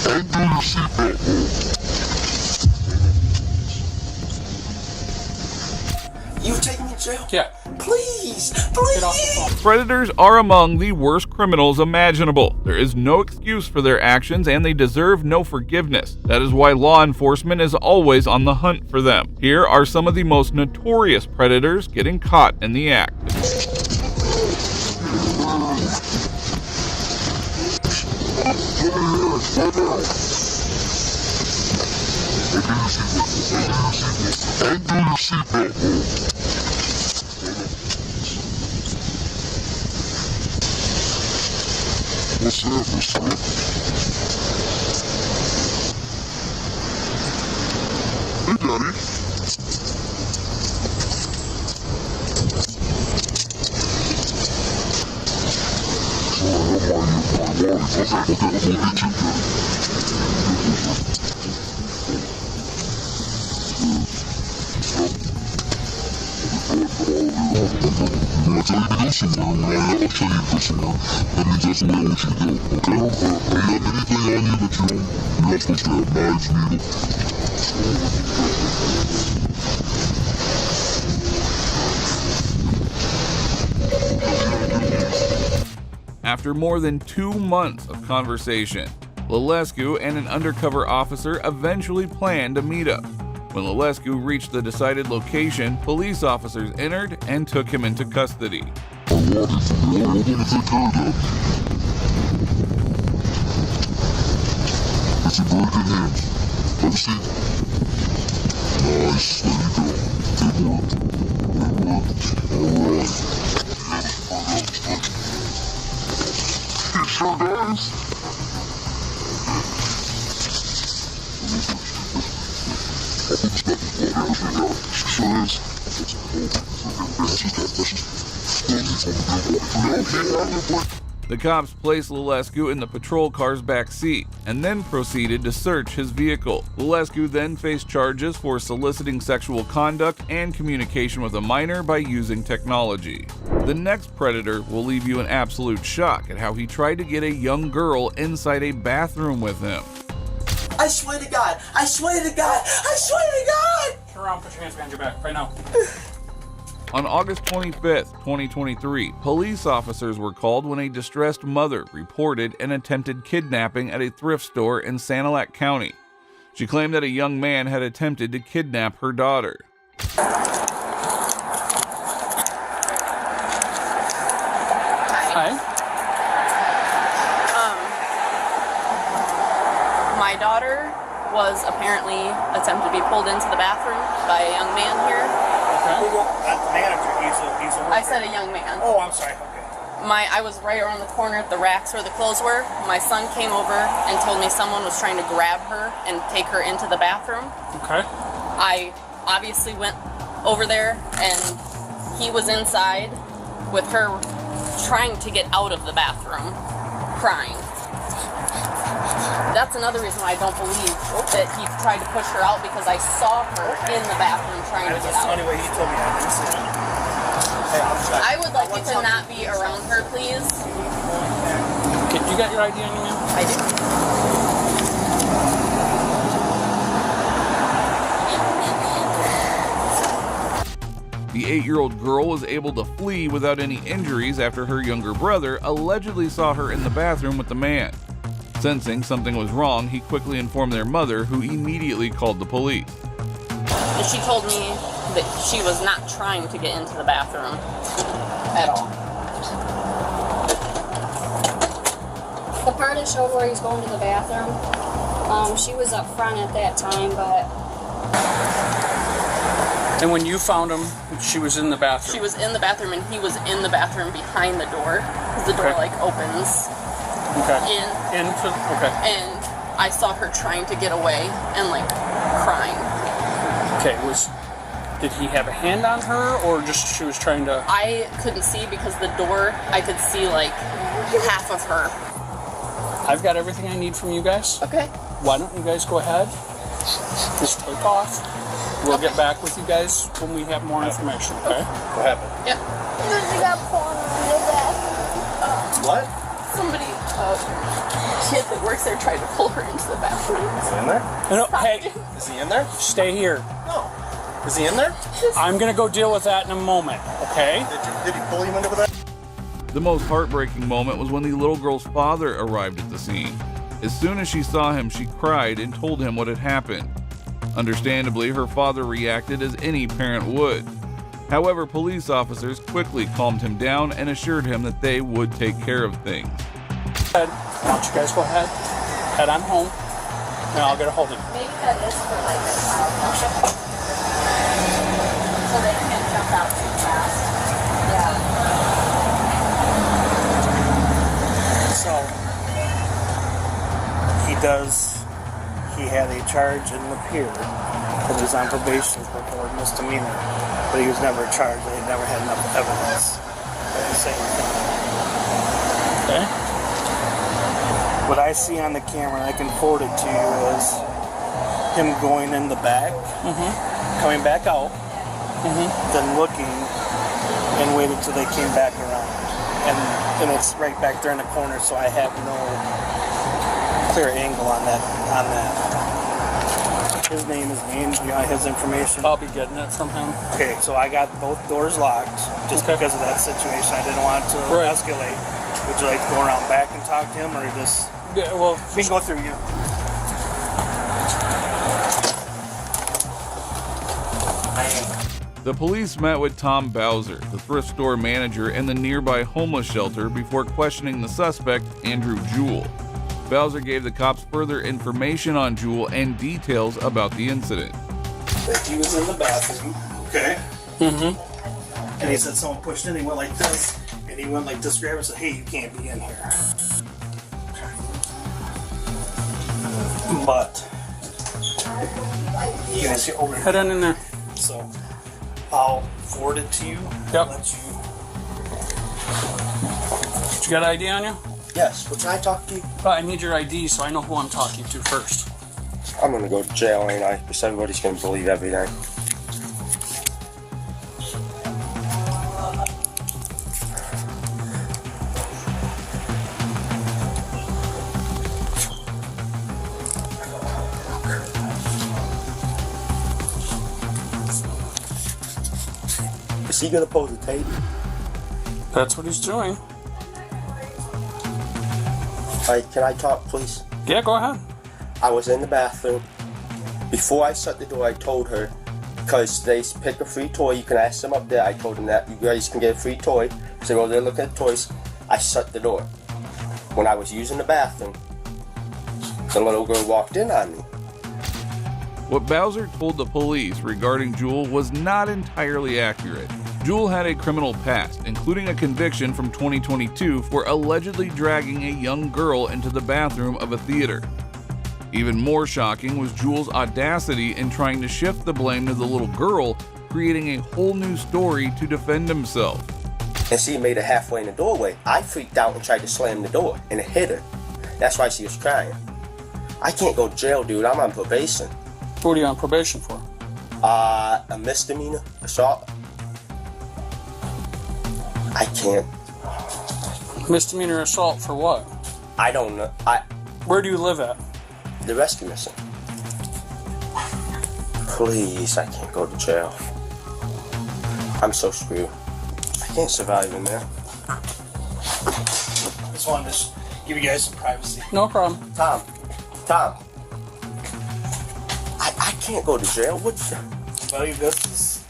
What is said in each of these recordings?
You take me to jail? Yeah. Please, Get off the please. phone. Predators are among the worst criminals imaginable. There is no excuse for their actions and they deserve no forgiveness. That is why law enforcement is always on the hunt for them. Here are some of the most notorious predators getting caught in the act. What's that, Mr. Hey, Daddy. After more than 2 months of conversation, Lelescu and an undercover officer eventually planned a meetup. When Lelescu reached the decided location, police officers entered and took him into custody. Sure does. The cops placed Lelescu in the patrol car's back seat and then proceeded to search his vehicle. Lelescu then faced charges for soliciting sexual conduct and communication with a minor by using technology. The next predator will leave you in absolute shock at how he tried to get a young girl inside a bathroom with him. I swear to God, I swear to God, I swear to God! Turn around, put your hands behind your back right now. On August 25th, 2023, police officers were called when a distressed mother reported an attempted kidnapping at a thrift store in Sanilac County. She claimed that a young man had attempted to kidnap her daughter. Hi. My daughter was apparently attempted to be pulled into the bathroom by a young man here. Okay. Not the manager, he's a worker. I said a young man. Oh, I'm sorry, okay. I was right around the corner at the racks where the clothes were. My son came over and told me someone was trying to grab her and take her into the bathroom. Okay. I obviously went over there and he was inside with her trying to get out of the bathroom, crying. That's another reason why I don't believe that he tried to push her out, because I saw her in the bathroom trying to get That's the out. only way he told me I didn't see it. Hey, I'm sorry. I would like you to not be around her, please. Okay, you got your ID on you, ma'am? I do. The 8-year-old girl was able to flee without any injuries after her younger brother allegedly saw her in the bathroom with the man. Sensing something was wrong, he quickly informed their mother, who immediately called the police. And she told me that she was not trying to get into the bathroom at all. The part that showed where he's going to the bathroom, she was up front at that time, but... And when you found him, she was in the bathroom? She was in the bathroom, and he was in the bathroom behind the door, because the door, opens. Okay. Okay. And I saw her trying to get away and, crying. Okay, did he have a hand on her, or just she was trying to... I couldn't see because the door, I could see, half of her. I've got everything I need from you guys. Okay. Why don't you guys go ahead, just take off. We'll get back with you guys when we have more information, okay? What happened? Yep. She got porn in the bathroom. What? Somebody kid that works there tried to pull her into the bathroom. Is he in there? No, hey, Is he in there? stay here. No. Is he in there? I'm gonna go deal with that in a moment, okay? Did he pull you into that? The most heartbreaking moment was when the little girl's father arrived at the scene. As soon as she saw him, she cried and told him what had happened. Understandably, her father reacted as any parent would. However, police officers quickly calmed him down and assured him that they would take care of things. Why don't you guys go ahead? Head on home, and I'll get a hold of you. Maybe that is for like a child worship. So they can't jump out too fast. Yeah. So, he had a charge in the pier that was on probation for a misdemeanor, but he was never charged. They never had enough evidence of the same thing. Okay? What I see on the camera, I can forward it to you, is him going in the back, coming back out, then looking and waited till they came back around. And it's right back there in the corner, so I have no clear angle on that. His name is named, you know, his information. I'll be getting it from him. Okay, so I got both doors locked just because of that situation. I didn't want it to escalate. Would you like to go around back and talk to him, or just... Yeah, well, We can go through you. The police met with Tom Bowser, the thrift store manager and the nearby homeless shelter, before questioning the suspect, Andrew Jewell. Bowser gave the cops further information on Jewell and details about the incident. That he was in the bathroom. Okay. And he said someone pushed in, he went like this, and he went like this, grab and said, hey, you can't be in here. But, you guys get over head here. on in there. So, I'll forward it to you. Yep. Let you... You got ID on you? Yes, but can I talk to you? I need your ID so I know who I'm talking to first. I'm gonna go to jail, ain't I? Because everybody's gonna believe everything. Is he gonna pose a tape? That's what he's doing. Alright, can I talk, please? Yeah, go ahead. I was in the bathroom. Before I shut the door, I told her, because they pick a free toy, you can ask them up there. I told them that you guys can get a free toy. So they go there looking at toys. I shut the door. When I was using the bathroom, the little girl walked in on me. What Bowser told the police regarding Jewell was not entirely accurate. Jewell had a criminal past, including a conviction from 2022 for allegedly dragging a young girl into the bathroom of a theater. Even more shocking was Jewell's audacity in trying to shift the blame to the little girl, creating a whole new story to defend himself. And she made it halfway in the doorway. I freaked out and tried to slam the door, and it hit her. That's why she was crying. I can't go to jail, dude. I'm on probation. What are you on probation for? A misdemeanor assault. I can't. Misdemeanor assault for what? I don't know. Where do you live at? The rescue mission. Please, I can't go to jail. I'm so screwed. I can't survive in there. Just wanted to give you guys some privacy. No problem. Tom. I can't go to jail. What? Well, this is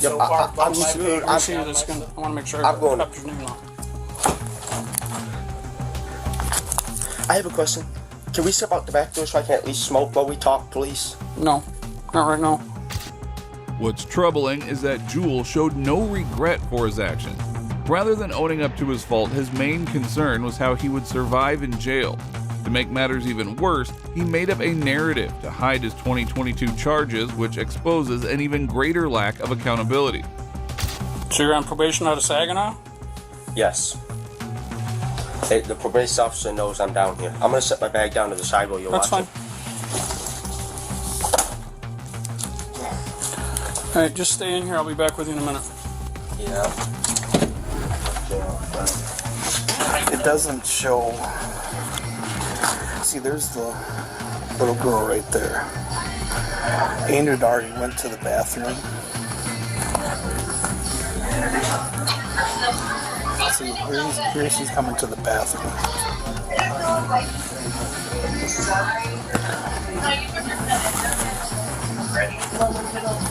Yep, so far I'm above my screwed. pay I'm- See this gun. I want to make sure I'm I going- got your name on. I have a question. Can we step out the back door so I can at least smoke while we talk, please? No, not right now. What's troubling is that Jewell showed no regret for his actions. Rather than owning up to his fault, his main concern was how he would survive in jail. To make matters even worse, he made up a narrative to hide his 2022 charges, which exposes an even greater lack of accountability. So you're on probation out of Saginaw? Yes. Hey, the probation officer knows I'm down here. I'm gonna set my bag down to the side while you're That's watching. fine. Alright, just stay in here. I'll be back with you in a minute. Yeah. It doesn't show. See, there's the little girl right there. Andrew already went to the bathroom. See, here she's coming to the bathroom.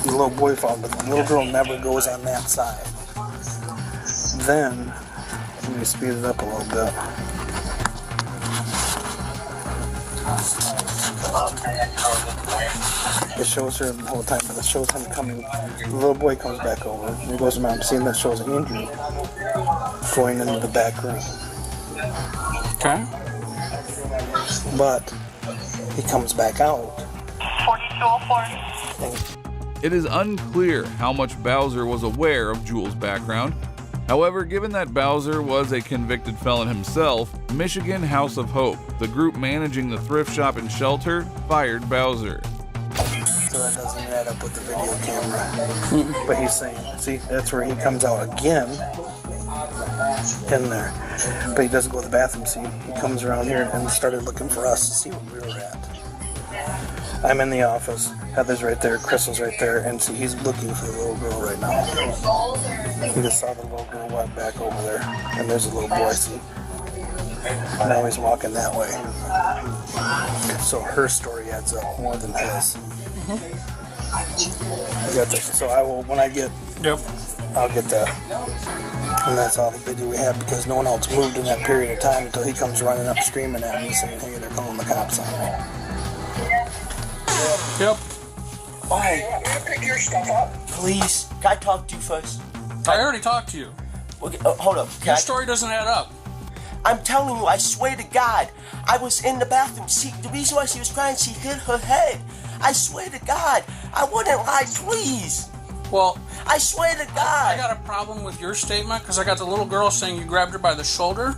The little boy found, but the little girl never goes on that side. Then, let me speed it up a little bit. It shows her the whole time, but it shows him coming. The little boy comes back over, and he goes around seeing that shows Andrew going into the back room. Okay. But he comes back out. 4204. It is unclear how much Bowser was aware of Jules' background. However, given that Bowser was a convicted felon himself, Michigan House of Hope, the group managing the thrift shop and shelter, fired Bowser. So that doesn't add up with the video camera. But he's saying, see, that's where he comes out again in there. But he doesn't go to the bathroom, see, he comes around here and started looking for us to see where we were at. I'm in the office, Heather's right there, Crystal's right there, and see, he's looking for the little girl right now. He just saw the little girl walk back over there, and there's a little boy, see. Now he's walking that way. So her story adds up more than his. So I will, when I get, I'll get that. And that's all the video we have because no one else moved in that period of time until he comes running up screaming at me saying, hey, they're calling the cops on me. Yep. Why? Can I pick your stuff up? Please. Can I talk to you first? I already talked to you. Okay, hold up. Your story doesn't add up. I'm telling you, I swear to God, I was in the bathroom. See, the reason why she was crying, she hit her head. I swear to God, I wouldn't lie, please. Well, I swear to God. I got a problem with your statement because I got the little girl saying you grabbed her by the shoulder.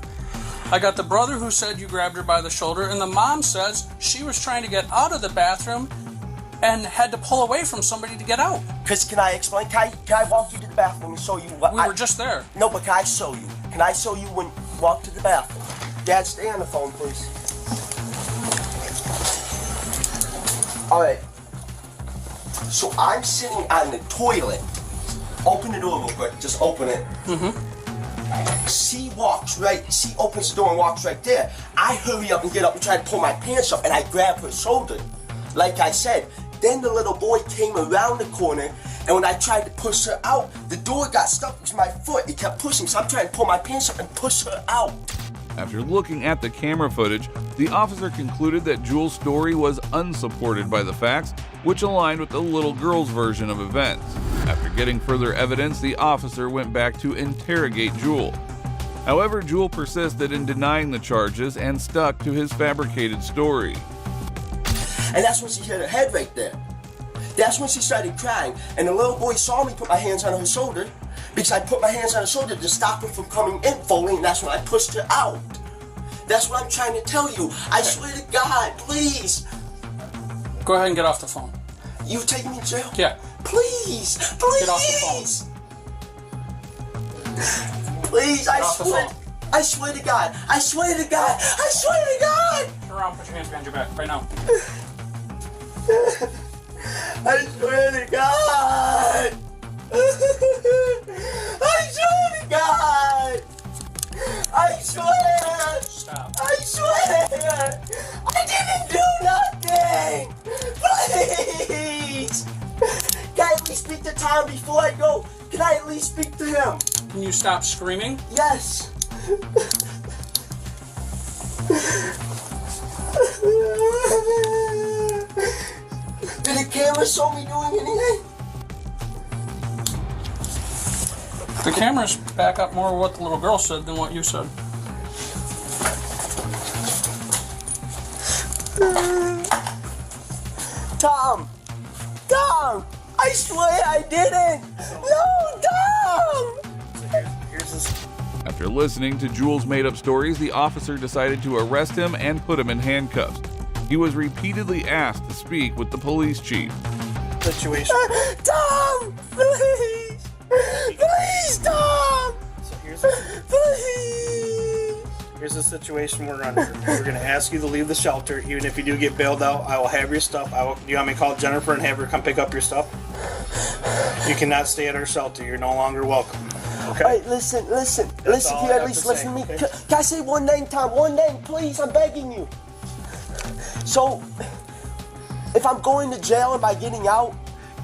I got the brother who said you grabbed her by the shoulder, and the mom says she was trying to get out of the bathroom and had to pull away from somebody to get out. Because can I explain? Can I walk you to the bathroom and show you what We were just there. No, but can I show you? Can I show you when walk to the bathroom? Dad, stay on the phone, please. Alright. So I'm sitting on the toilet. Open the door real quick. Just open it. She walks right. She opens the door and walks right there. I hurry up and get up and try to pull my pants up, and I grab her shoulder. Like I said, then the little boy came around the corner, and when I tried to push her out, the door got stuck with my foot. It kept pushing, so I'm trying to pull my pants up and push her out. After looking at the camera footage, the officer concluded that Jules' story was unsupported by the facts, which aligned with the little girl's version of events. After getting further evidence, the officer went back to interrogate Jules. However, Jules persisted in denying the charges and stuck to his fabricated story. And that's when she hit her head right there. That's when she started crying. And the little boy saw me put my hands on her shoulder because I put my hands on her shoulder to stop her from coming in fully, and that's when I pushed her out. That's what I'm trying to tell you. I swear to God, please. Go ahead and get off the phone. You taking me to jail? Yeah. Please, please. Get off the phone. Please, I off the swear. phone. I swear to God. I swear to God. I swear to God. Turn around, put your hands behind your back, right now. I swear to God. I swear to God. I swear. Stop. I swear. I didn't do nothing. Please. Can I at least speak to Tom before I go? Can I at least speak to him? Can you stop screaming? Yes. Did the camera show me doing anything? The cameras back up more what the little girl said than what you said. Tom! Tom! I swear I didn't! No, Tom! Here's this. After listening to Jules' made-up stories, the officer decided to arrest him and put him in handcuffs. He was repeatedly asked to speak with the police chief. Situation. Tom! Please! Please, Tom! So here's this. Please! here's the situation we're under. We're going to ask you to leave the shelter. Even if you do get bailed out, I will have your stuff. Do you want me to call Jennifer and have her come pick up your stuff? You cannot stay at our shelter. You're no longer welcome. Okay? All right, listen. If you at least listen to me. okay? Can I say one name, Tom? One name, please. I'm begging you. So, if I'm going to jail, am I getting out?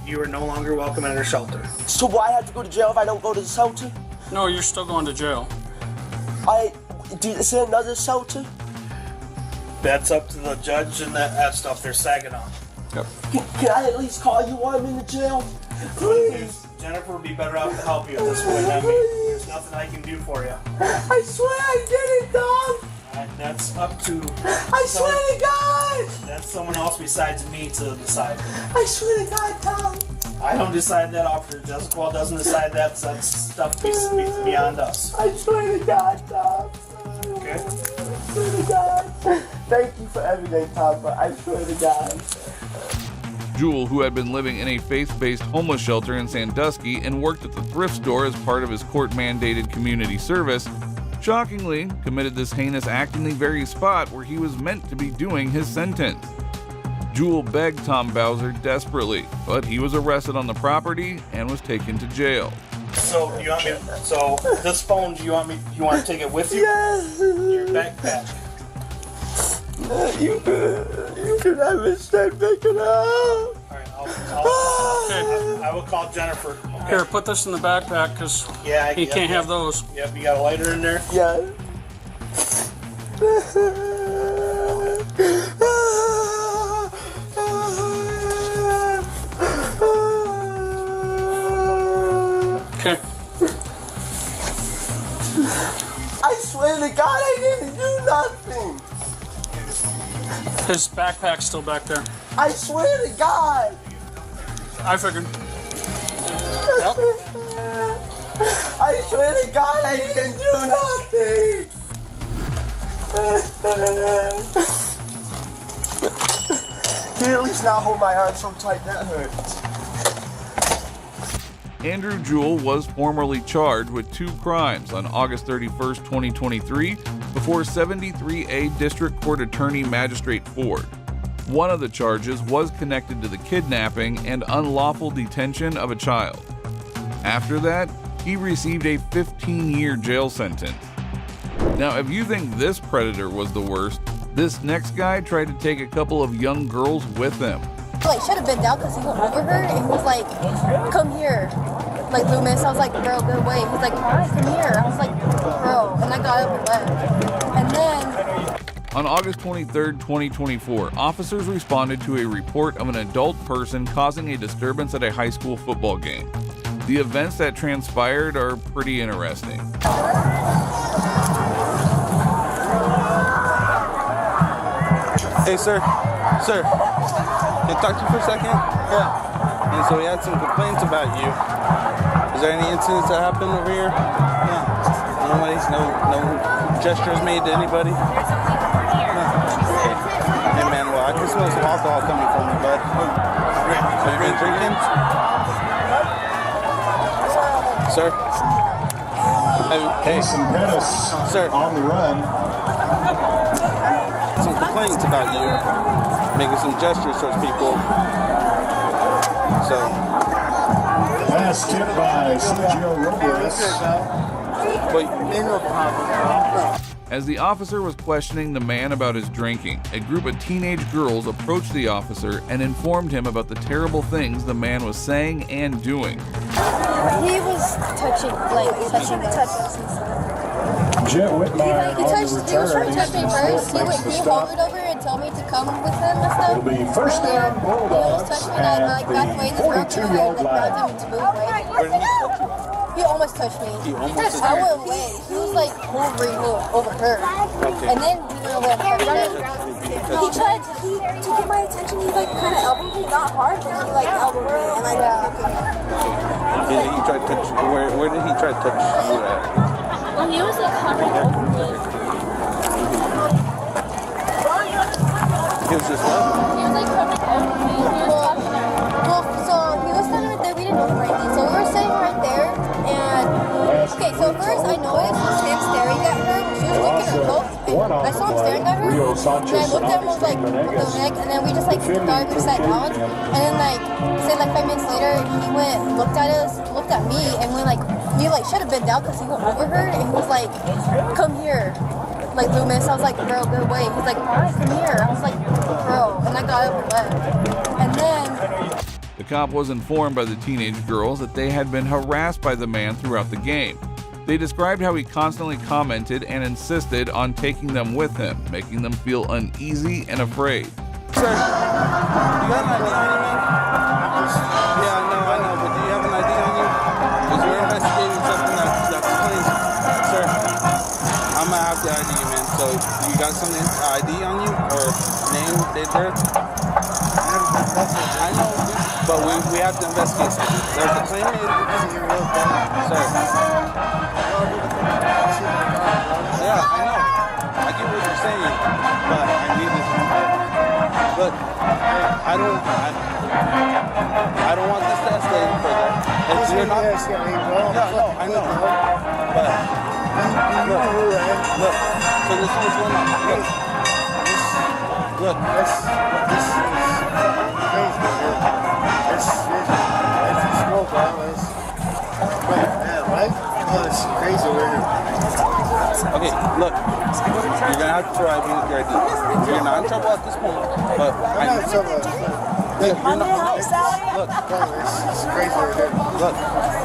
You are no longer welcome at our shelter. So why I have to go to jail if I don't go to the shelter? No, you're still going to jail. Is there another shelter? That's up to the judge and that stuff. They're sagging on. Yep. Can I at least call you while I'm in the jail? Please. Jennifer would be better off to help you at this point than me. There's nothing I can do for you. I swear I did it, Tom. That's up to... I swear to God. That's someone else besides me to decide. I swear to God, Tom. I don't decide that, Officer Jessica doesn't decide that, so that's stuff beyond us. I swear to God, Tom. Okay? I swear to God. Thank you for everything, Tom, but I swear to God. Jewel, who had been living in a faith-based homeless shelter in Sandusky and worked at the Thrift store as part of his court-mandated community service, shockingly committed this heinous act in the very spot where he was meant to be doing his sentence. Jewel begged Tom Bowser desperately, but he was arrested on the property and was taken to jail. So this phone, you want to take it with you? Yes. Your backpack. You could have start picking up. Alright, I will call Jennifer. Okay? Here, put this in the backpack because he can't have those. Yep, you got a lighter in there? Yeah. Okay. I swear to God, I didn't do nothing. His backpack's still back there. I swear to God. I figured. Yep. I swear to God, I didn't do nothing. Can you at least not hold my arm so tight? That hurts. Andrew Jewel was formally charged with 2 crimes on August 31st, 2023, before 73A District Court Attorney Magistrate Ford. One of the charges was connected to the kidnapping and unlawful detention of a child. After that, he received a 15-year jail sentence. Now, if you think this predator was the worst, this next guy tried to take a couple of young girls with him. Should have been down because he went over her and he was like, come here. Like, Loomis, I was like, bro, go away. He's like, alright, come here. I was like, bro. And I got up and left. And then... On August 23rd, 2024, officers responded to a report of an adult person causing a disturbance at a high school football game. The events that transpired are pretty interesting. Hey, sir. Sir. Can I talk to you for a second? Yeah. And so we had some complaints about you. Is there any incidents that happened over here? Yeah. No gestures made to anybody? No. Hey man, well I can smell some alcohol coming from you, bud. Have you been drinking? Sir? Hey, sir. On the run. Some complaints about you. Making some gestures towards people. So. Last tip by Sergio Robles. As the officer was questioning the man about his drinking, a group of teenage girls approached the officer and informed him about the terrible things the man was saying and doing. He was touching us and stuff. Jet Whitmire He was trying to touch me first. He hovered over and told me to come with him and stuff. It'll be first down, He almost touched me and I got away in this road and grabbed him to move away. Where did he touch you? He almost touched me. He almost touched I you? went away. He was like hovering over her. Okay. And then he went away and he tried to get my attention. He like kind of elbowed me, not hard, but he like elbowed me and I got him. He tried to touch you. Where did he try to touch you at? Well, he was like hovering over me. He was just what? He was like hovering over me. He was talking to me. Well, so he was standing right there. We didn't know him or anything. So we were sitting right there. And, okay, so first I noticed was him staring at her. She was looking at her coat. I saw him staring at her, and I looked at him, I was like, what the heck? And then we just like thought we sat down, and then like, say like 5 minutes later, he went, looked at us, looked at me, and went like, he like should have been down because he went over her, and he was like, come here. Like Loomis, I was like, bro, go away. He's like, alright, come here. I was like, bro, and I got up and left. And then The cop was informed by the teenage girls that they had been harassed by the man throughout the game. They described how he constantly commented and insisted on taking them with him, making them feel uneasy and afraid. Sir, you got an ID on you, man? Yeah, no, I know, but do you have an ID on you? Because we're investigating something that's claims. Sir, I'm gonna have the ID, man. So you got something ID on you or name, date, birth? I know, but we have to investigate something. There's a claim made. Sir. Yeah, I know. I get what you're saying, but I need this. Look, I don't want this to escalate any further. If you're not, yeah, no, I know. But look. So this is what's going on. Look. This is crazy. This is slow, bro. Right? Oh, this is crazy over here. Okay, look. You're gonna have to provide me with your ID. You're not in trouble at this point, but I'm not in trouble. you're not. Look, this is crazy over here. Look.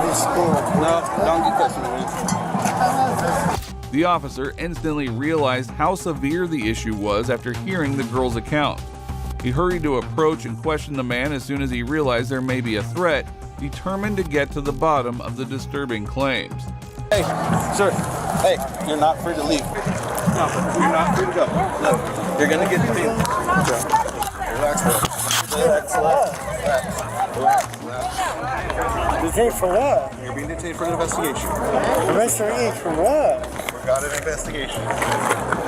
This is cool. No, don't get close to me, man. The officer instantly realized how severe the issue was after hearing the girl's account. He hurried to approach and question the man as soon as he realized there may be a threat, determined to get to the bottom of the disturbing claims. Hey, sir. Hey, you're not free to leave. No, you're not free to go. Look, you're gonna get detained. Relax, bro. Relax. Detained for what? You're being detained for an investigation. Investigation for what? Got an investigation.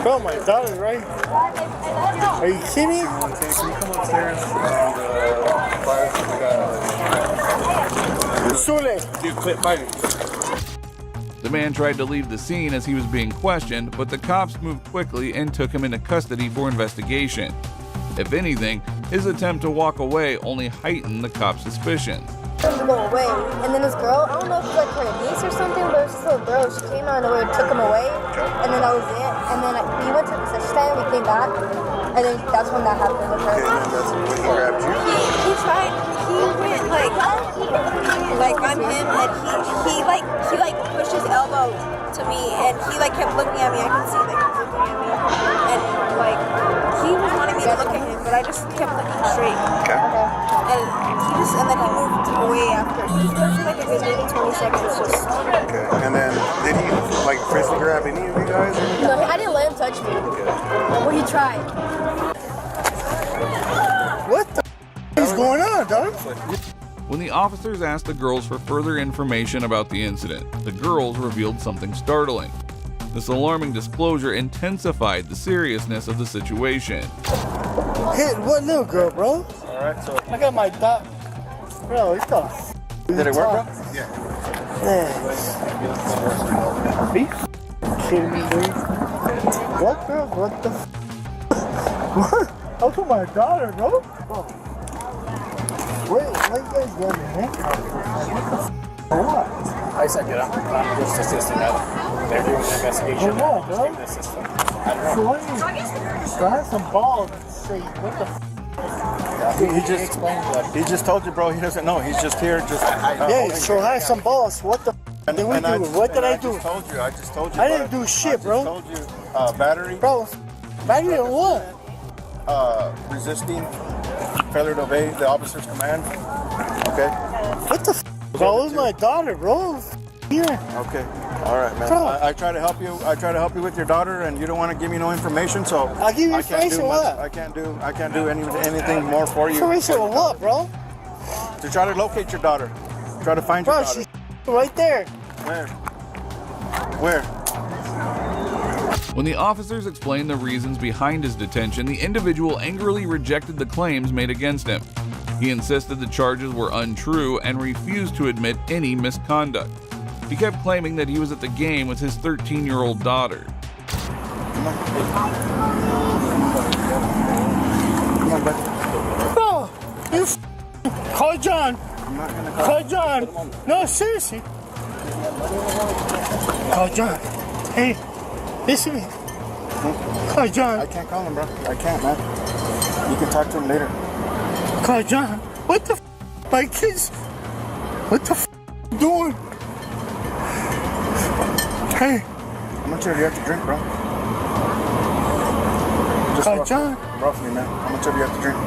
Bro, my daughter's right. Are you kidding me? Can you come upstairs and Sule. Dude, quit fighting. The man tried to leave the scene as he was being questioned, but the cops moved quickly and took him into custody for investigation. If anything, his attempt to walk away only heightened the cops' suspicion. to go away. And then this girl, I don't know if it's like her niece or something, but it was this little girl. She came out of nowhere, took him away, and then that was it. And then we went to the concession stand, we came back, and then that's when that happened with her. Okay, and that's when he grabbed you? He tried, he went like I'm him, and he pushed his elbow to me, and he kept looking at me. I could see that he was looking at me, and he was wanting me to look at him, but I just kept looking straight. Okay. And then he moved away after. He was for a good maybe 20 seconds. Just. Okay. And then did he physically grab any of you guys? No, I didn't let him touch me. Well, he tried. What the is going on, dog? When the officers asked the girls for further information about the incident, the girls revealed something startling. This alarming disclosure intensified the seriousness of the situation. Hit what little girl, bro? Alright, so. I got my dog. Bro, what the Did it work, bro? Yeah. Are you kidding me, dude? What, bro? What the What? I'll put my daughter, bro. Wait, why you guys got me handcuffed? For what? I said, get up. I'm just assisting that. They're doing an investigation. For what, bro? The system. I So don't know. what do you have some balls and say, what the He just told you, bro. He doesn't know. He's just here. yeah, so I have some balls. What the did we do? What did I do? I just told you. I didn't do shit, bro. I just told you, battery. Bro, battery or what? Resisting, failure to obey the officer's command. Okay. What the bro? It was my daughter, bro. Here. Okay. All right, man. Bro. I try to help you. I try to help you with your daughter, and you don't want to give me no information, so I'll give you I can't information. do much. What? I can't do anything more for you. Information on what, bro? To try to locate your daughter. Try to find your Bro, daughter. she's right there. Where? When the officers explained the reasons behind his detention, the individual angrily rejected the claims made against him. He insisted the charges were untrue and refused to admit any misconduct. He kept claiming that he was at the game with his 13-year-old daughter. Come on, bud. Bro, you call John. I'm not gonna call. Call John. No, seriously. Call John. Hey, listen to me. Call John. I can't call him, bro. I can't, man. You can talk to him later. Call John. What the my kids? What the doing? Hey. How much do you have to drink, bro? Just Call John. Roughly, man. How much do you have to drink?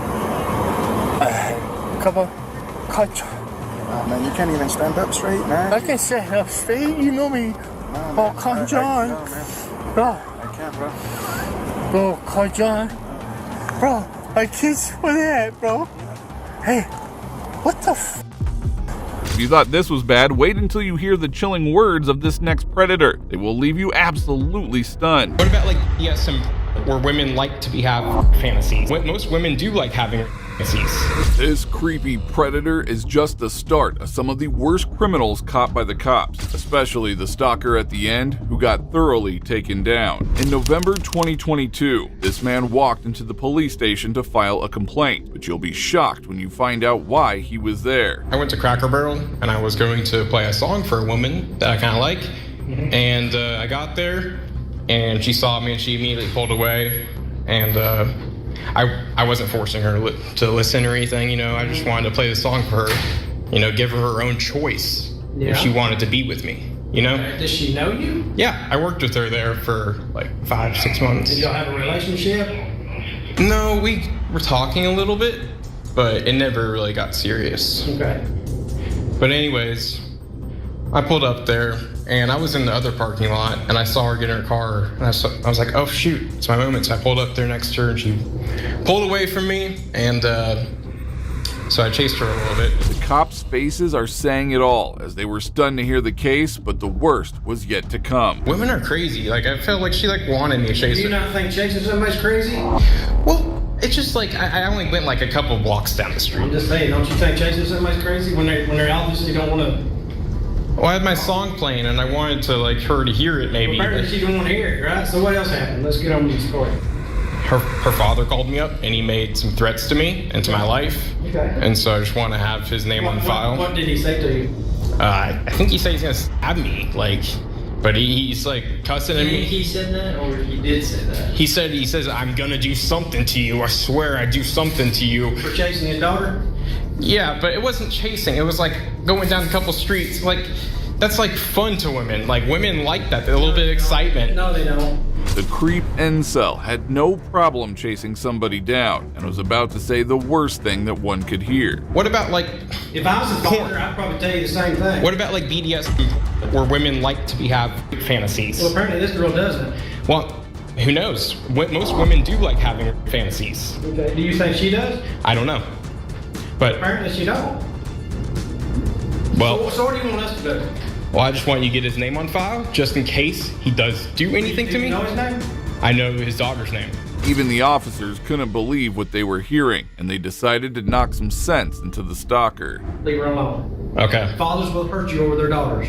Come on. Call John. Oh, man, you can't even stand up straight, man. I can stand up straight. You know me. Oh, call John. No, man. Bro. I can't, bro. Bro, call John. Bro, my kids, where they at, bro? Hey, what the If you thought this was bad, wait until you hear the chilling words of this next predator. They will leave you absolutely stunned. What about like some where women like to have fantasies? Most women do like having fantasies. This creepy predator is just the start of some of the worst criminals caught by the cops, especially the stalker at the end who got thoroughly taken down. In November 2022, this man walked into the police station to file a complaint, but you'll be shocked when you find out why he was there. I went to Cracker Barrel and I was going to play a song for a woman that I kind of like, and I got there and she saw me and she immediately pulled away, and I wasn't forcing her to listen or anything, you know. I just wanted to play the song for her, you know, give her her own choice if she wanted to be with me, you know. Does she know you? Yeah, I worked with her there for like 5-6 months. Did y'all have a relationship? No, we were talking a little bit, but it never really got serious. Okay. But anyways, I pulled up there and I was in the other parking lot and I saw her get in her car and I was like, oh shoot, it's my moment. So I pulled up there next to her and she pulled away from me, and so I chased her a little bit. The cops' faces are saying it all as they were stunned to hear the case, but the worst was yet to come. Women are crazy. Like, I felt like she wanted me to chase her. Do you not think chasing somebody's crazy? Well, it's just like I only went like a couple blocks down the street. I'm just saying, don't you think chasing somebody's crazy when they obviously don't want to? Well, I had my song playing and I wanted to like her to hear it maybe. Well, apparently she didn't want to hear it, right? So what else happened? Let's get on with the story. Her father called me up and he made some threats to me and to my life. Okay. And so I just want to have his name on file. What did he say to you? I think he said he's gonna stab me, like, but he's like cussing at me. He said that, or he did say that? He says I'm gonna do something to you. I swear I do something to you. For chasing his daughter? Yeah, but it wasn't chasing. It was like going down a couple streets. Like, that's like fun to women. Like, women like that. A little bit of excitement. No, they don't. The creep incel had no problem chasing somebody down and was about to say the worst thing that one could hear. What about like... If I was a father, I'd probably tell you the same thing. What about like BDS, where women like to have fantasies? Well, apparently this girl doesn't. Well, who knows? Most women do like having fantasies. Okay. Do you think she does? I don't know. But apparently she don't. Well, so what do you want us to do? Well, I just want you to get his name on file, just in case he does do anything to me. Do you know his name? I know his daughter's name. Even the officers couldn't believe what they were hearing, and they decided to knock some sense into the stalker. Leave her alone. Okay. Fathers will hurt you over their daughters.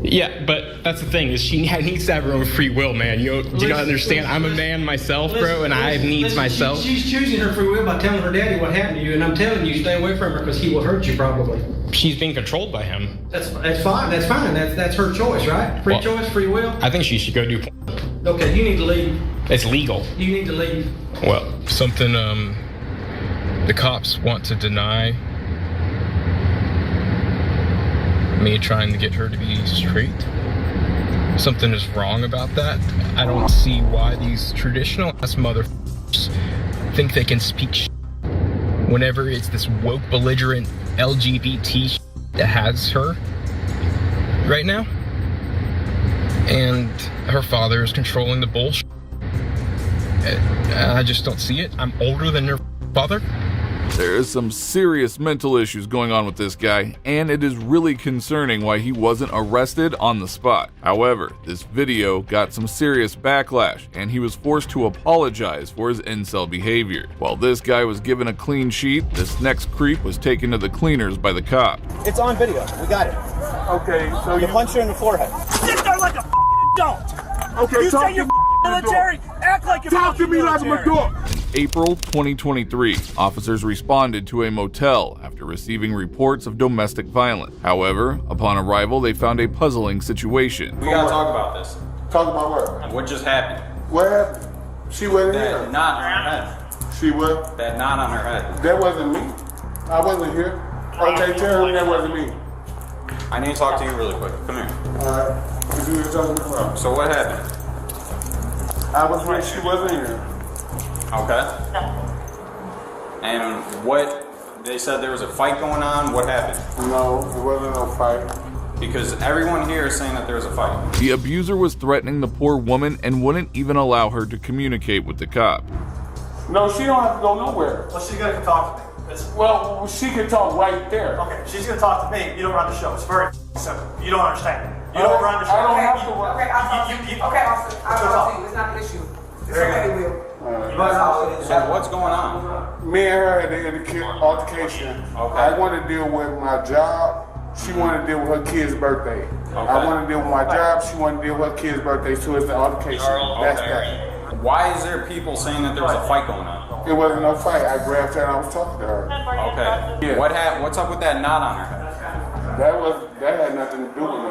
Yeah, but that's the thing, is she needs to have her own free will, man. Do you not understand? I'm a man myself, bro, and I have needs myself. She's choosing her free will by telling her daddy what happened to you, and I'm telling you, stay away from her because he will hurt you probably. She's being controlled by him. That's fine. That's fine. That's her choice, right? Free choice, free will. I think she should go do. Okay, you need to leave. It's legal. You need to leave. Well, something the cops want to deny me trying to get her to be straight. Something is wrong about that. I don't see why these traditional ass motherfuckers think they can speak shit whenever it's this woke, belligerent LGBT shit that has her right now. And her father is controlling the bullshit. I just don't see it. I'm older than her father. There is some serious mental issues going on with this guy, and it is really concerning why he wasn't arrested on the spot. However, this video got some serious backlash, and he was forced to apologize for his incel behavior. While this guy was given a clean sheet, this next creep was taken to the cleaners by the cop. It's on video. We got it. Okay, so you punched her in the forehead. Sit there like a adult. Okay, you say you're military. Act like you're talk to me like I'm a dog. In April 2023, officers responded to a motel after receiving reports of domestic violence. However, upon arrival, they found a puzzling situation. We gotta talk about this. Talk about what? What just happened? What happened? She wasn't here. That knot on her head. She what? That knot on her head. That wasn't me. I wasn't here. Okay, tell her that wasn't me. I need to talk to you really quick. Come here. Alright. What you talking about? So what happened? I was here. She wasn't here. Okay. And what? They said there was a fight going on. What happened? No, there wasn't no fight. Because everyone here is saying that there was a fight. The abuser was threatening the poor woman and wouldn't even allow her to communicate with the cop. No, she don't have to go nowhere. Well, she's gonna talk to me. Well, she can talk right there. Okay, she's gonna talk to me. You don't run the show. It's very simple. You don't understand. You don't run the show. I don't have to run. Okay, officer. It's not an issue. It's okay, Will. So what's going on? Me and her had an altercation. Okay. I want to deal with my job. She wanted to deal with her kid's birthday. Okay. I want to deal with my job. She wanted to deal with her kid's birthday. So it's the altercation. That's that. Why is there people saying that there was a fight going on? It wasn't no fight. I grabbed her and I was talking to her. Okay. Yeah. What's up with that knot on her head? That had nothing to do with me.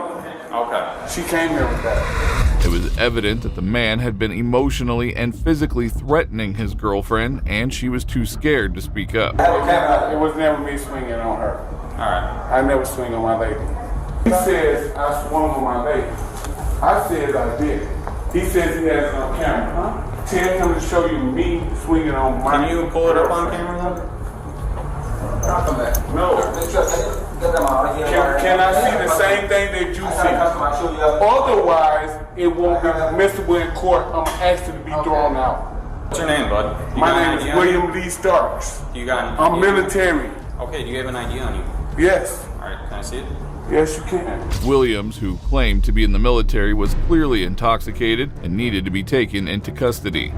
Okay. She came here with that. It was evident that the man had been emotionally and physically threatening his girlfriend, and she was too scared to speak up. It was never me swinging on her. Alright. I never swing on my lady. He says I swung on my lady. I said I did. He says he has it on camera. Tell him to show you me swinging on my. Can you pull it up on camera then? No. Can I see the same thing that you see? Otherwise, it won't be admissible in court. I'm asking to be thrown out. What's your name, bud? My name is William Lee Starks. You got? I'm military. Okay. Do you have an ID on you? Yes. All right. Can I see it? Yes, you can. Williams, who claimed to be in the military, was clearly intoxicated and needed to be taken into custody.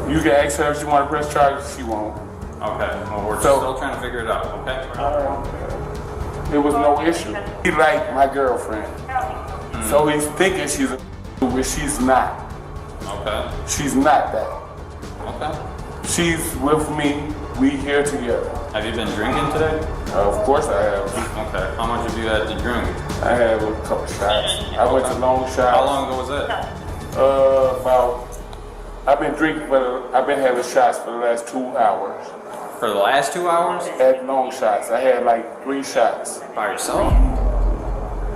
You can ask her if she want to press charges. She won't. Okay. Well, we're still trying to figure it out. Okay. It was no issue. He liked my girlfriend, so he's thinking she's a but she's not. Okay. She's not that. Okay. She's with me. We here together. Have you been drinking today? Of course I have. Okay. How much have you had to drink? I had a couple shots. I went to long shots. How long ago was that? I've been drinking, but I've been having shots for the last 2 hours. For the last 2 hours? Had long shots. I had like 3 shots. By yourself?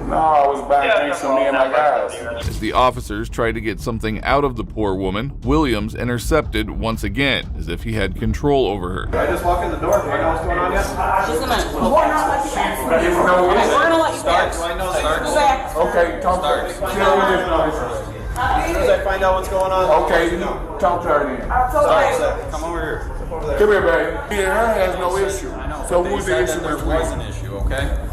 No, I was buying drinks for me and my guys. As the officers tried to get something out of the poor woman, Williams intercepted once again, as if he had control over her. I just walk in the door. Do I know what's going on yet? Just a minute. We're gonna let you pass. Starks. Do I know Starks? Go back. Okay, talk to her. As soon as I find out what's going on. Okay, talk to her then. Starks, come over here. Come here, baby. Me and her has no issue. So who's the issue There was an between? issue, okay?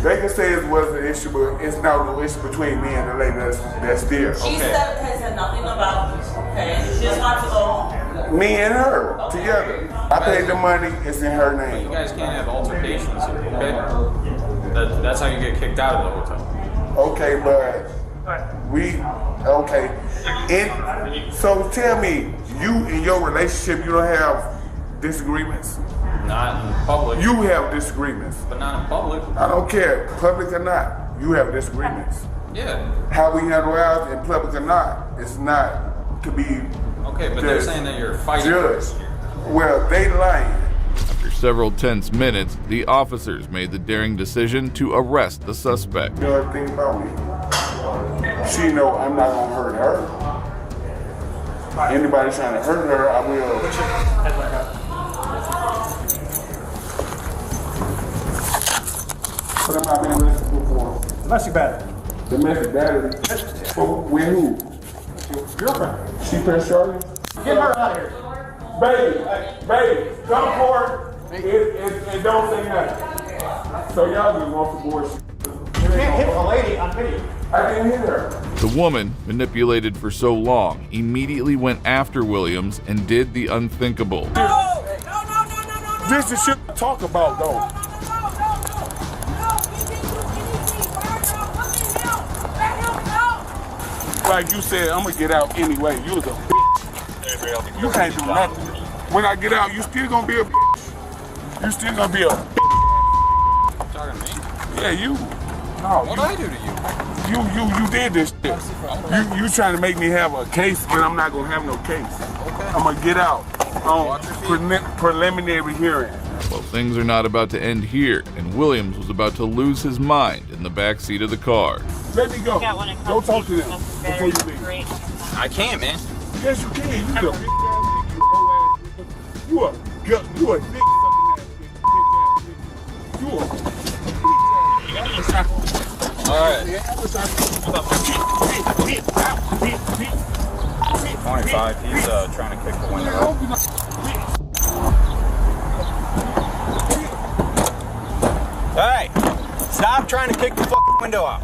They can say it was an issue, but it's not no issue between me and the lady that's there. She said has said nothing about this. Okay. She just wants to go home. Me and her together. I paid the money. It's in her You name. guys can't have altercations here, okay? That's how you get kicked out of the hotel. Okay, but so tell me, you in your relationship, you don't have disagreements? Not in public. You have disagreements. But not in public. I don't care, public or not, you have disagreements. Yeah. How we handle ours in public or not, it's not to be Okay, but they're saying that you're fighting. judged. Well, they lying. After several tense minutes, the officers made the daring decision to arrest the suspect. You know everything about me. She know I'm not gonna hurt her. Anybody trying to hurt her, I will. What am I being arrested for? Domestic battery. Domestic battery? With who? Girlfriend. She pressed charges? Get her out of here. Baby, come forward and don't say nothing. So y'all just want some bullshit. You can't hit a lady on video. I didn't hit her. The woman, manipulated for so long, immediately went after Williams and did the unthinkable. This is shit to talk about, though. like you said, I'm gonna get out anyway. You was a bitch. You can't do nothing. When I get out, you still gonna be a bitch. You still gonna be a bitch. Talking to me? Yeah, you. No, What'd I do to you? You did this shit. You trying to make me have a case, and I'm not gonna have no case. Okay. I'm gonna get out on preliminary hearing. Well, things are not about to end here, and Williams was about to lose his mind in the back seat of the car. Let me go. Go talk to them before you leave. I can't, man. Yes, you can. You a big ass nigga. You a dick sucking ass bitch. You a bitch ass nigga. All right. 25. He's trying to kick the window out. Hey, stop trying to kick the fucking window out.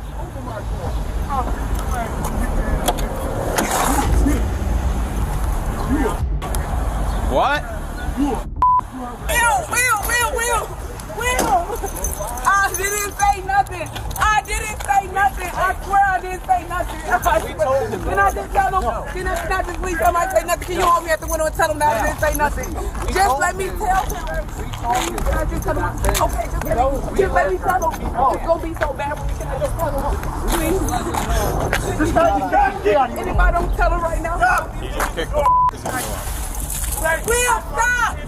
What? Will! I didn't say nothing. I swear I didn't say nothing. Can I just tell him? Can I just please somebody say nothing? Can you hold me at the window and tell him that I didn't say nothing? Just let me tell him. Can I just tell him? Okay, just let me tell him. It's gonna be so bad when we can just tell him. Please. And if I don't tell him right now, He just kicked the Will, stop!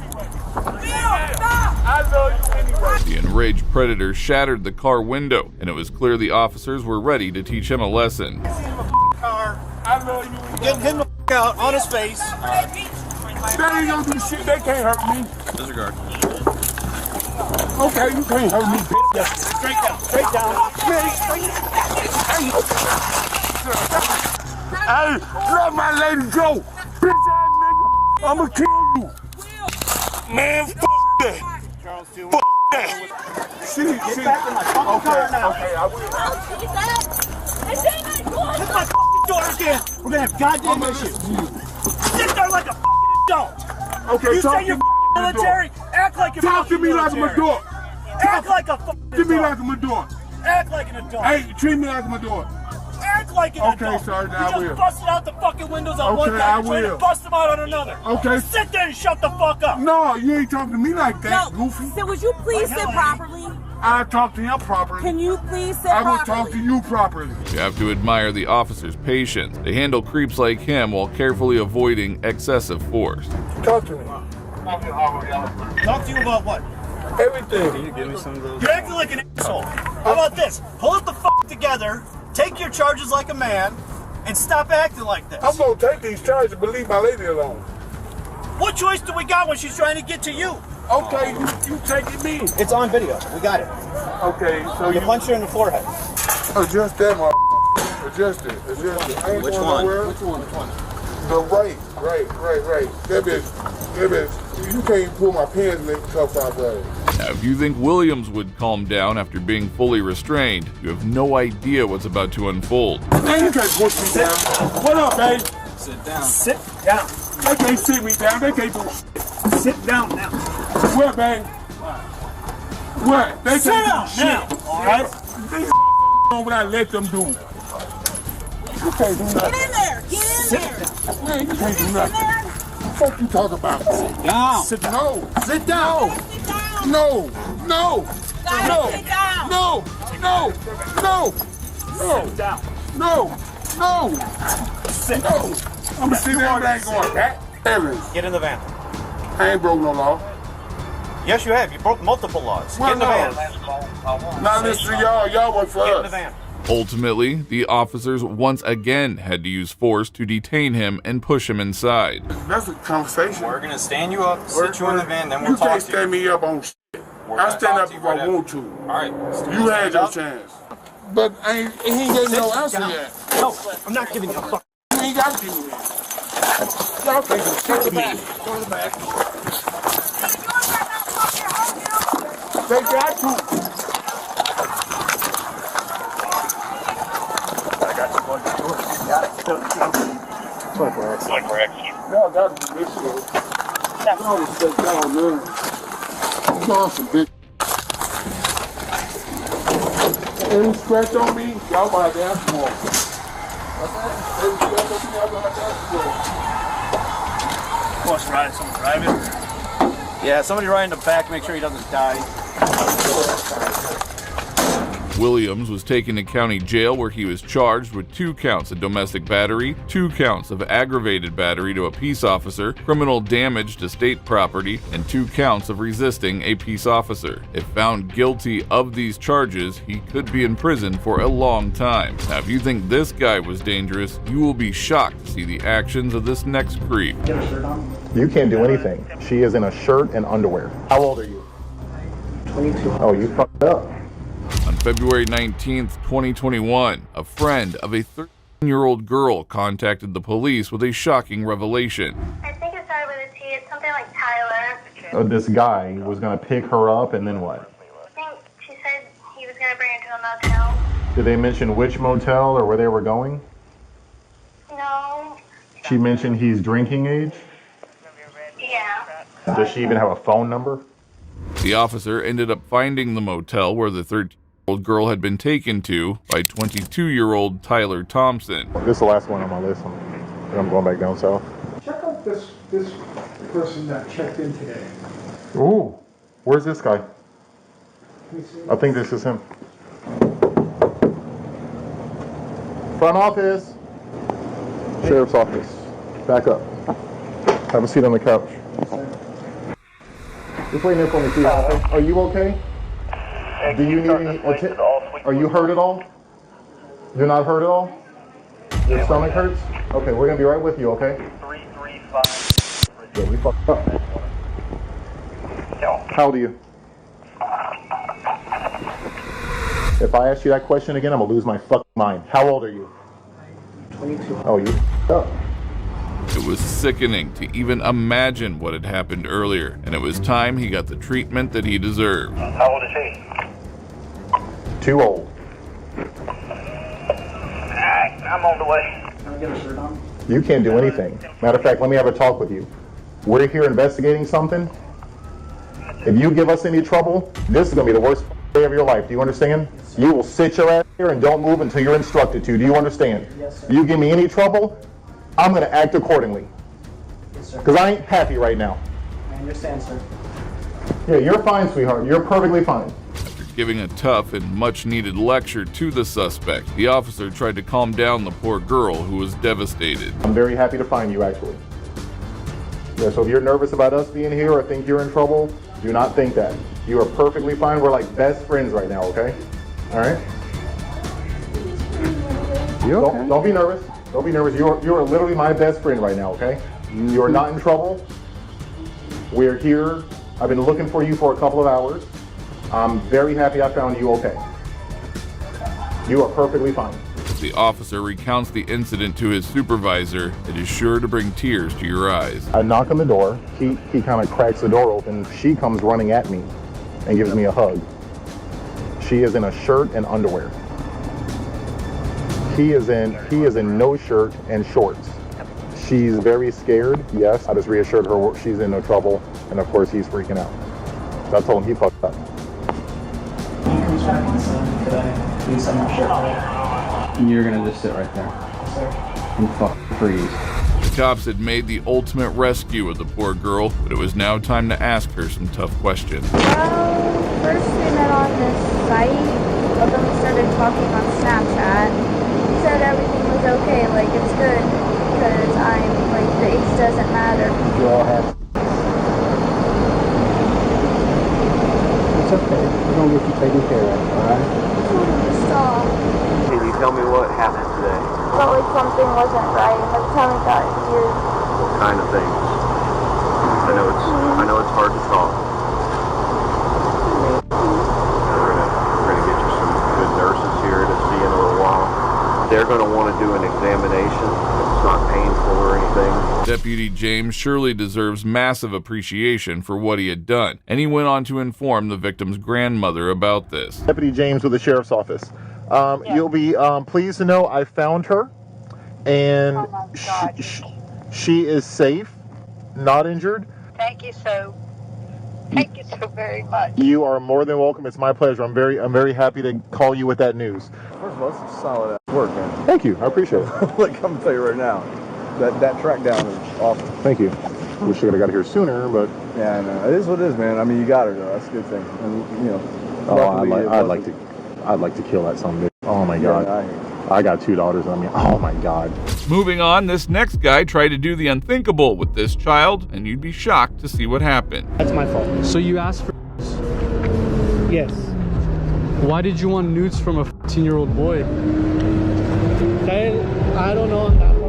I love you anyway. The enraged predator shattered the car window, and it was clear the officers were ready to teach him a lesson. I love you. Getting him the out on his face. They ain't gonna do shit. They can't hurt me. Disregard. Okay, you can't hurt me. Straight down. Hey, let my lady go. Bitch ass nigga. I'ma kill you. Man, fuck that. Fuck that. Get back in my fucking car now. Okay, I will. Hit my fucking door again. We're gonna have goddamn issues. Sit there like a fucking adult. Okay, You talk say you're to me like military? Act like you're Talk to me like I'm an military. adult. Act like a fucking Talk to me adult. like I'm an adult. Act like an adult. Hey, treat me like I'm an adult. Act like an adult. Okay, Sergeant, I You will. just busted out the fucking windows on one Okay, guy. I You're trying to will. bust them out on another. Okay. Just sit there and shut the fuck up. No, you ain't talking to me like that, goofy. So would you please sit properly? I talk to him properly. Can you please sit I will properly? talk to you properly. You have to admire the officer's patience. They handle creeps like him while carefully avoiding excessive force. Talk to me. Talk to you about what? Everything. Can you give me some of those? You're acting like an asshole. How about this? Pull it the fuck together, take your charges like a man, and stop acting like this. I'm gonna take these charges and leave my lady alone. What choice do we got when she's trying to get to you? Okay, you taking me. It's on video. We got it. Okay, so You punched her in the forehead. adjust that, my adjust it. I ain't Which going one? nowhere. Which one? The right. That bitch, you can't pull my pants and make the cuffs out there. Now, if you think Williams would calm down after being fully restrained, you have no idea what's about to unfold. Man, you can't push me down. What up, babe? Sit down. Sit down. They can't sit me down. They can't do shit. Sit down now. What, babe? What? They Sit down can't do now. shit. All right. These what I let them do. You can't do nothing. Get in there. Get in there. Man, you can't do nothing. What the fuck you talking about? Sit down. Sit down. Sit down. No. No. No. Sit down. No. No. No. No. Sit down. No. No. Sit. No. I'm gonna sit down and going back. Evans, Get in the van. I ain't broke no law. Yes, you have. You broke multiple laws. Well, Get in the no. van. Now listen to y'all. Y'all work for Get in the us. van. Ultimately, the officers once again had to use force to detain him and push him inside. That's a conversation. We're gonna stand you up, sit you in the van, then we'll You talk can't to stand you. me up on shit. We're I gonna stand talk up to you if I right want to. All right. You had your up. chance. But he ain't gave me no answer down. yet. No, I'm not giving you a fuck. You ain't got to give me that. Y'all take it. Go to the back. Go to the back. Take that too. I got you, boy. You got it. Y'all got to be this shit. Y'all was take down, man. Y'all some bitch. Any scratch on me, y'all might have to ask for. What's right? Someone driving? Yeah, somebody right in the back. Make sure he doesn't die. Williams was taken to county jail where he was charged with 2 counts of domestic battery, 2 counts of aggravated battery to a peace officer, criminal damage to state property, and 2 counts of resisting a peace officer. If found guilty of these charges, he could be in prison for a long time. Now, if you think this guy was dangerous, you will be shocked to see the actions of this next creep. You can't do anything. She is in a shirt and underwear. How old are you? 22. Oh, you fucked up. On February 19th, 2021, a friend of a 13-year-old girl contacted the police with a shocking revelation. I think it started with a T. It's something like Tyler. This guy was going to pick her up and then what? I think she said he was going to bring her to a motel. Did they mention which motel or where they were going? No. She mentioned he's drinking age? Yeah. Does she even have a phone number? The officer ended up finding the motel where the 13-year-old girl had been taken to by 22-year-old Tyler Thompson. This is the last one on my list. I'm going back down south. Check out this person that checked in today. Ooh, where's this guy? I think this is him. Front office. Sheriff's office. Back up. Have a seat on the couch. Just wait there for me, please. Are you okay? Do you need any attention? Are you hurt at all? You're not hurt at all? Your stomach hurts? Okay, we're gonna be right with you, okay? 335. Yeah, we fucked up. How old are you? If I ask you that question again, I'm gonna lose my fucking mind. How old are you? 22. Oh, you fucked up. It was sickening to even imagine what had happened earlier, and it was time he got the treatment that he deserved. How old is he? Too old. Alright, I'm on the way. Can I get a shirt on? You can't do anything. Matter of fact, let me have a talk with you. We're here investigating something. If you give us any trouble, this is going to be the worst day of your life. Do you understand? You will sit your ass here and don't move until you're instructed to. Do you understand? Yes, sir. You give me any trouble, I'm going to act accordingly. Yes, sir. Because I ain't happy right now. I understand, sir. Yeah, you're fine, sweetheart. You're perfectly fine. After giving a tough and much-needed lecture to the suspect, the officer tried to calm down the poor girl who was devastated. I'm very happy to find you, actually. Yeah, so if you're nervous about us being here or think you're in trouble, do not think that. You are perfectly fine. We're like best friends right now, okay? All right? You okay? Don't be nervous. Don't be nervous. You are literally my best friend right now, okay? You are not in trouble. We're here. I've been looking for you for a couple of hours. I'm very happy I found you okay. You are perfectly fine. As the officer recounts the incident to his supervisor, it is sure to bring tears to your eyes. I knock on the door. He kind of cracks the door open. She comes running at me and gives me a hug. She is in a shirt and underwear. He is in no shirt and shorts. She's very scared, yes. I just reassured her she's in no trouble, and of course he's freaking out. So I told him he fucked up. Could I please have my shirt? You're gonna just sit right there. Sir. And freeze. The cops had made the ultimate rescue of the poor girl, but it was now time to ask her some tough questions. Well, first we met on this site, but then we started talking on Snapchat. He said everything was okay, like it's good, because I'm, like, the age doesn't matter. You all have... It's okay. We're gonna get you taken care of, alright? I told him to stop. Can you tell me what happened today? Felt like something wasn't right, and every time it got weird. What kind of things? I know it's hard to talk. We're gonna get you some good nurses here to see in a little while. They're gonna want to do an examination. It's not painful or anything. Deputy James surely deserves massive appreciation for what he had done, and he went on to inform the victim's grandmother about this. Deputy James with the Sheriff's Office. You'll be pleased to know I found her, and she is safe, not injured. Thank you so very much. You are more than welcome. It's my pleasure. I'm very happy to call you with that news. First of all, it's solid. work, man. Thank you. I appreciate it. Like, I'm gonna tell you right now, that track down is awesome. Thank you. Wish I would have got here sooner, but yeah, I know. It is what it is, man. I mean, you got her though. That's a good thing. And you know, I'd like to kill that son of a bitch. Oh my god. Yeah, I got 2 daughters. I mean, oh my god. Moving on, this next guy tried to do the unthinkable with this child, and you'd be shocked to see what happened. That's my fault. So you asked for Yes. Why did you want nudes from a 14-year-old boy? I don't know on that part.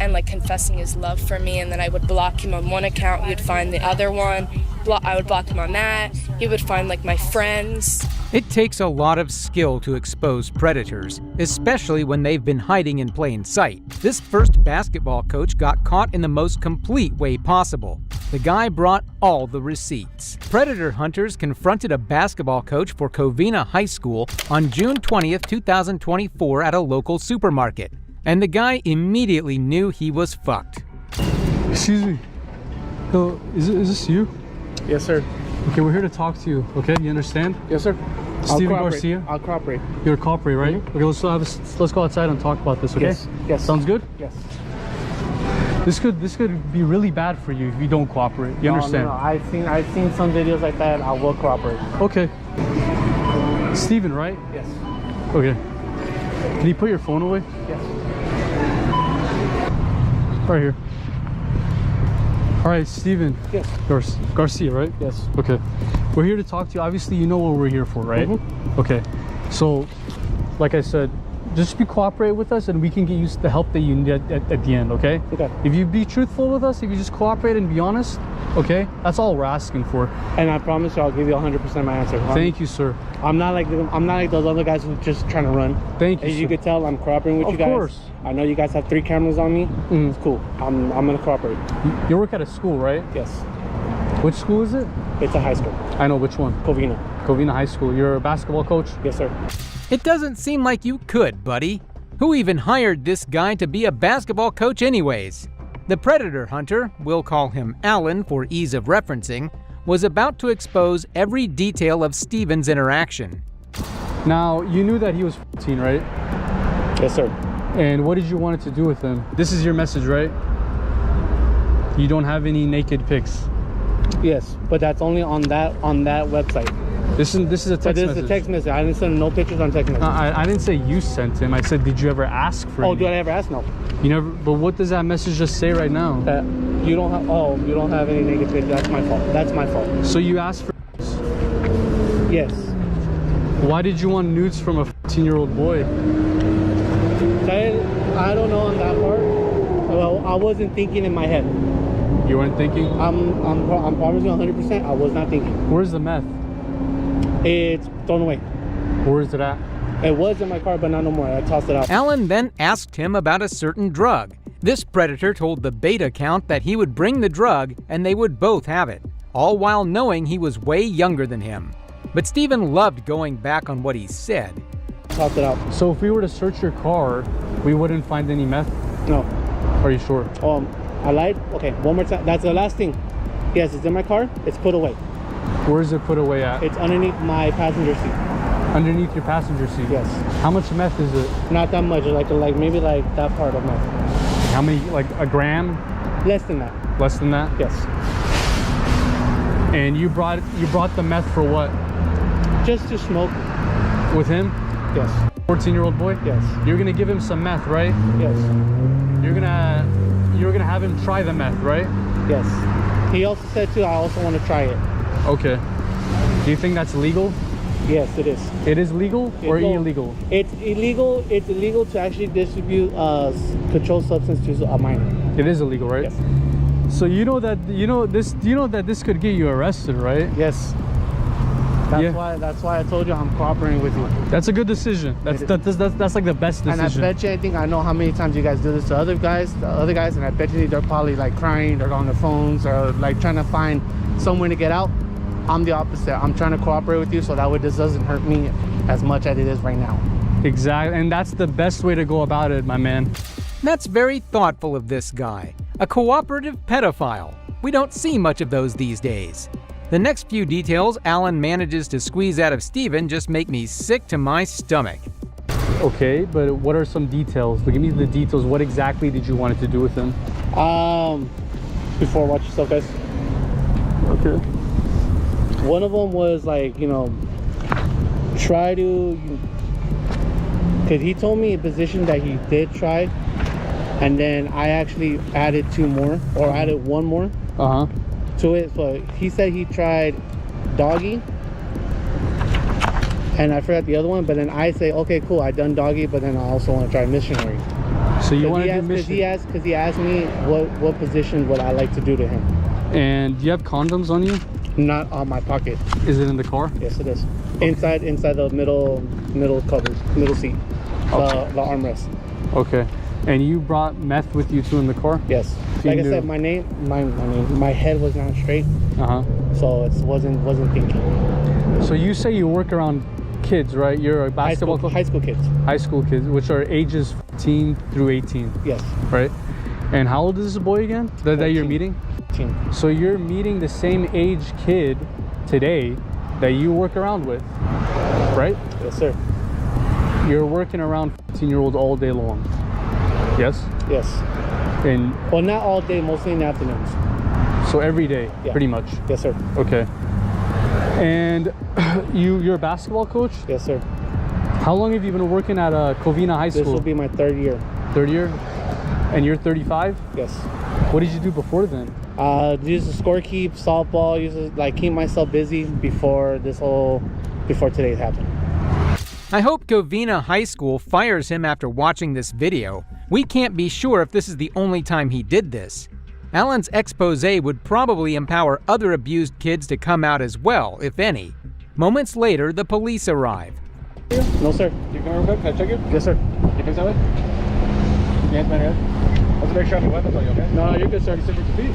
And like confessing his love for me, and then I would block him on one account, he would find the other one, I would block him on that, he would find like my friends. It takes a lot of skill to expose predators, especially when they've been hiding in plain sight. This first basketball coach got caught in the most complete way possible. The guy brought all the receipts. Predator hunters confronted a basketball coach for Covina High School on June 20th, 2024 at a local supermarket. And the guy immediately knew he was fucked. Excuse me. Hello, is this you? Yes, sir. Okay, we're here to talk to you, okay? You understand? Yes, sir. Steven Garcia? I'll cooperate. You're a cooperate, right? Mm-hmm. Okay, let's go outside and talk about this, okay? Yes. Sounds good? Yes. This could be really bad for you if you don't cooperate. You understand? No. I've seen some videos like that. I will cooperate. Okay. Steven, right? Yes. Okay. Can you put your phone away? Yes. Right here. All right, Steven. Yes. Garcia, right? Yes. Okay. We're here to talk to you. Obviously, you know what we're here for, right? Mm-hmm. Okay. So, like I said, just be cooperate with us and we can get you the help that you need at the end, okay? Okay. If you be truthful with us, if you just cooperate and be honest, okay? That's all we're asking for. And I promise you I'll give you 100% my answer. Thank you, sir. I'm not like those other guys who just trying to run. Thank you, As sir. you could tell, I'm cooperating with you guys. Of course. I know you guys have 3 cameras on me. Mm. It's cool. I'm gonna cooperate. You work at a school, right? Yes. Which school is it? It's a high school. I know, which one? Covina. Covina High School. You're a basketball coach? Yes, sir. It doesn't seem like you could, buddy. Who even hired this guy to be a basketball coach anyways? The predator hunter, we'll call him Alan for ease of referencing, was about to expose every detail of Steven's interaction. Now, you knew that he was 14, right? Yes, sir. And what did you want to do with him? This is your message, right? You don't have any naked pics. Yes, but that's only on that website. This is a text message. But this is a text message. I didn't send no pictures on text message. I didn't say you sent him. I said, did you ever ask for Oh, any? did I ever ask? No. You never. But what does that message just say right now? That you don't have. Oh, you don't have any naked pictures. That's my fault. That's my fault. So you asked for. Yes. Why did you want nudes from a 14-year-old boy? I don't know on that part. Well, I wasn't thinking in my head. You weren't thinking? I'm promising 100%. I was not thinking. Where's the meth? It's thrown away. Where is it at? It was in my car, but not no more. I tossed it out. Alan then asked him about a certain drug. This predator told the bait account that he would bring the drug and they would both have it, all while knowing he was way younger than him. But Steven loved going back on what he said. Tossed it out. So if we were to search your car, we wouldn't find any meth? No. Are you sure? I lied. Okay, one more time. That's the last thing. Yes, it's in my car. It's put away. Where is it put away at? It's underneath my passenger seat. Underneath your passenger seat? Yes. How much meth is it? Not that much. Like maybe like that part of meth. How many? Like a gram? Less than that. Less than that? Yes. And you brought the meth for what? Just to smoke. With him? Yes. 14-year-old boy? Yes. You're gonna give him some meth, right? Yes. You're gonna have him try the meth, right? Yes. He also said too, I also want to try it. Okay. Do you think that's legal? Yes, it is. It is legal or illegal? It's illegal. It's illegal to actually distribute controlled substance to a minor. It is illegal, right? Yes. So you know that this could get you arrested, right? Yes. That's why I told you I'm cooperating with you. That's a good decision. That's like the best decision. And I bet you anything, I know how many times you guys do this to other guys, and I bet you they're probably like crying, they're on their phones, or like trying to find somewhere to get out. I'm the opposite. I'm trying to cooperate with you so that way this doesn't hurt me as much as it is right now. Exactly, and that's the best way to go about it, my man. That's very thoughtful of this guy. A cooperative pedophile. We don't see much of those these days. The next few details Alan manages to squeeze out of Steven just make me sick to my stomach. Okay, but what are some details? Give me the details. What exactly did you want to do with him? Before, watch yourself, guys. Okay. One of them was like, you know, try to, because he told me a position that he did try, and then I actually added 2 more, or added 1 more to it. So he said he tried doggy, and I forgot the other one, but then I say, okay, cool, I done doggy, but then I also want to try missionary. So you want to do missionary? Because he asked me what position would I like to do to him. And do you have condoms on you? Not on my pocket. Is it in the car? Yes, it is. Okay. Inside the middle covers, middle seat, the armrest. Okay. And you brought meth with you too in the car? Yes. Like I said, my head was not straight. So it wasn't thinking. So you say you work around kids, right? You're a basketball coach? High school kids. High school kids, which are ages 15 through 18. Yes. Right? And how old is this boy again that you're meeting? 14. So you're meeting the same age kid today that you work around with, right? Yes, sir. You're working around 15-year-olds all day long. Yes? Yes. And well, not all day, mostly in the afternoons. So every day, pretty much? Yes, sir. Okay. And you're a basketball coach? Yes, sir. How long have you been working at Covina High School? This will be my 3rd year. 3rd year? And you're 35? Yes. What did you do before then? Used to score keep, softball, used to like keep myself busy before today happened. I hope Covina High School fires him after watching this video. We can't be sure if this is the only time he did this. Alan's expose would probably empower other abused kids to come out as well, if any. Moments later, the police arrive. No, sir. You come real quick? Can I check you? Yes, sir. You think that way? Your hands behind your head. Let's make sure I have weapons on you, okay? No, you're good, sir. You sit with your feet. A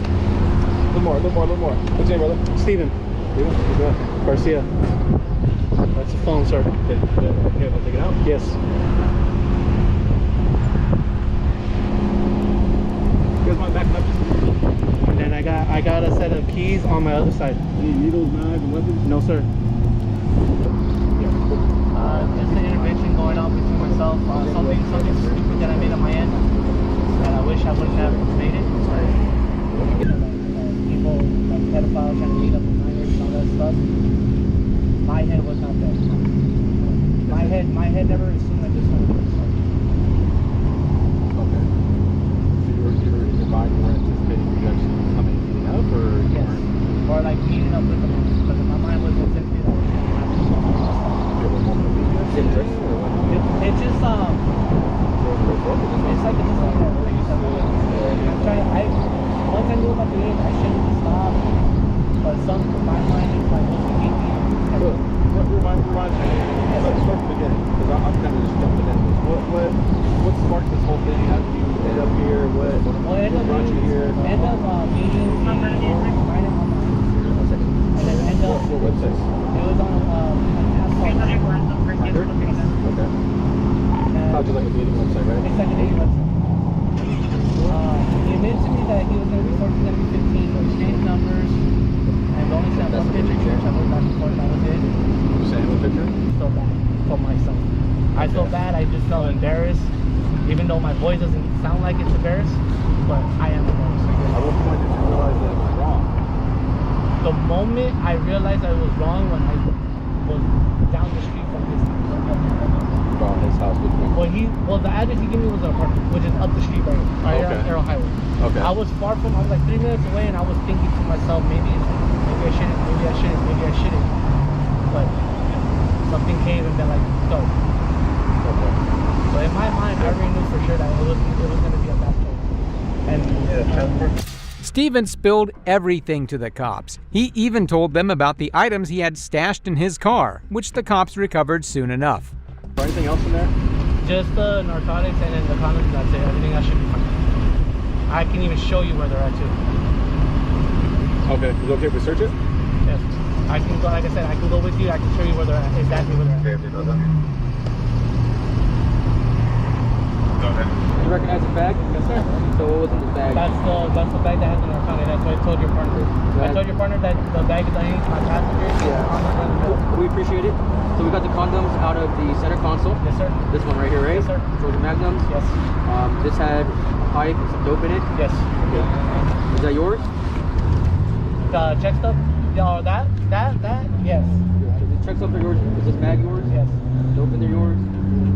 little more. What's your name, brother? Steven. Steven? What's your name? Garcia. That's the phone, sir. Okay, if I take it out? Yes. You guys want to back up just a little bit? And then I got a set of keys on my other side. Any needles, knives, and weapons? No, sir. Just an intervention going on between myself. Something stupid that I made on my end, and I wish I wouldn't have made it. People, like pedophiles, trying to meet up with minors and all that stuff. My head was not there. My head never assumed that this one was stuff. Okay. So you were in your mind, you were anticipating you actually coming and meeting up, or you weren't? Or like meeting up with them, because my mind was anticipating that was going to happen. It's just it's like it's just like once I knew about the age, I shouldn't have stopped. But my mind is like looking at me. Rewind me. Let's start from the beginning, because I'm kind of just jumping in this. What sparked this whole thing? How did you end up here? What brought you here? End up meeting right in my mind. And then end up. What website? It was on Okay. How'd you like a dating website, right? It's like a dating website. He admitted to me that he was going to be 14, going to be 15, so we exchanged numbers. And the only thing one picture, which I wrote back and forth, that was it. You sent him a picture? So bad for myself. I felt bad, I just felt embarrassed, even though my voice doesn't sound like it's embarrassed, but I am embarrassed. At what point did you realize that it was wrong? The moment I realized I was wrong when I was down the street from his house. From his house, which way? Well, the address he gave me was an apartment, which is up the street right on Arrow Highway. Okay. I was I was like 3 minutes away, and I was thinking to myself, maybe I shouldn't. But something came and been like, go. Okay. So in my mind, I already knew for sure that it was going to be a bad place. And Steven spilled everything to the cops. He even told them about the items he had stashed in his car, which the cops recovered soon enough. Anything else in there? Just the narcotics and then the condoms, that's it. Everything else should be fine. I can even show you where they're at too. Okay, is it okay if we search it? Yes. I can go, like I said, I can go with you, I can show you where they're at, exactly where they're at. Okay, if you know that. Go ahead. You recognize the bag? Yes, sir. So what was in the bag? That's the bag that has the narcotic. That's what I told your partner. I told your partner that the bag is underneath my passenger. Yeah. We appreciate it. So we got the condoms out of the center console. Yes, sir. This one right here, right? Yes, sir. Georgia Magnums. Yes. This had a pipe and some dope in it. Yes. Okay. Is that yours? The check stub? Yeah, that? Yes. The check stubs are yours. Is this bag yours? Yes. Dope in there yours?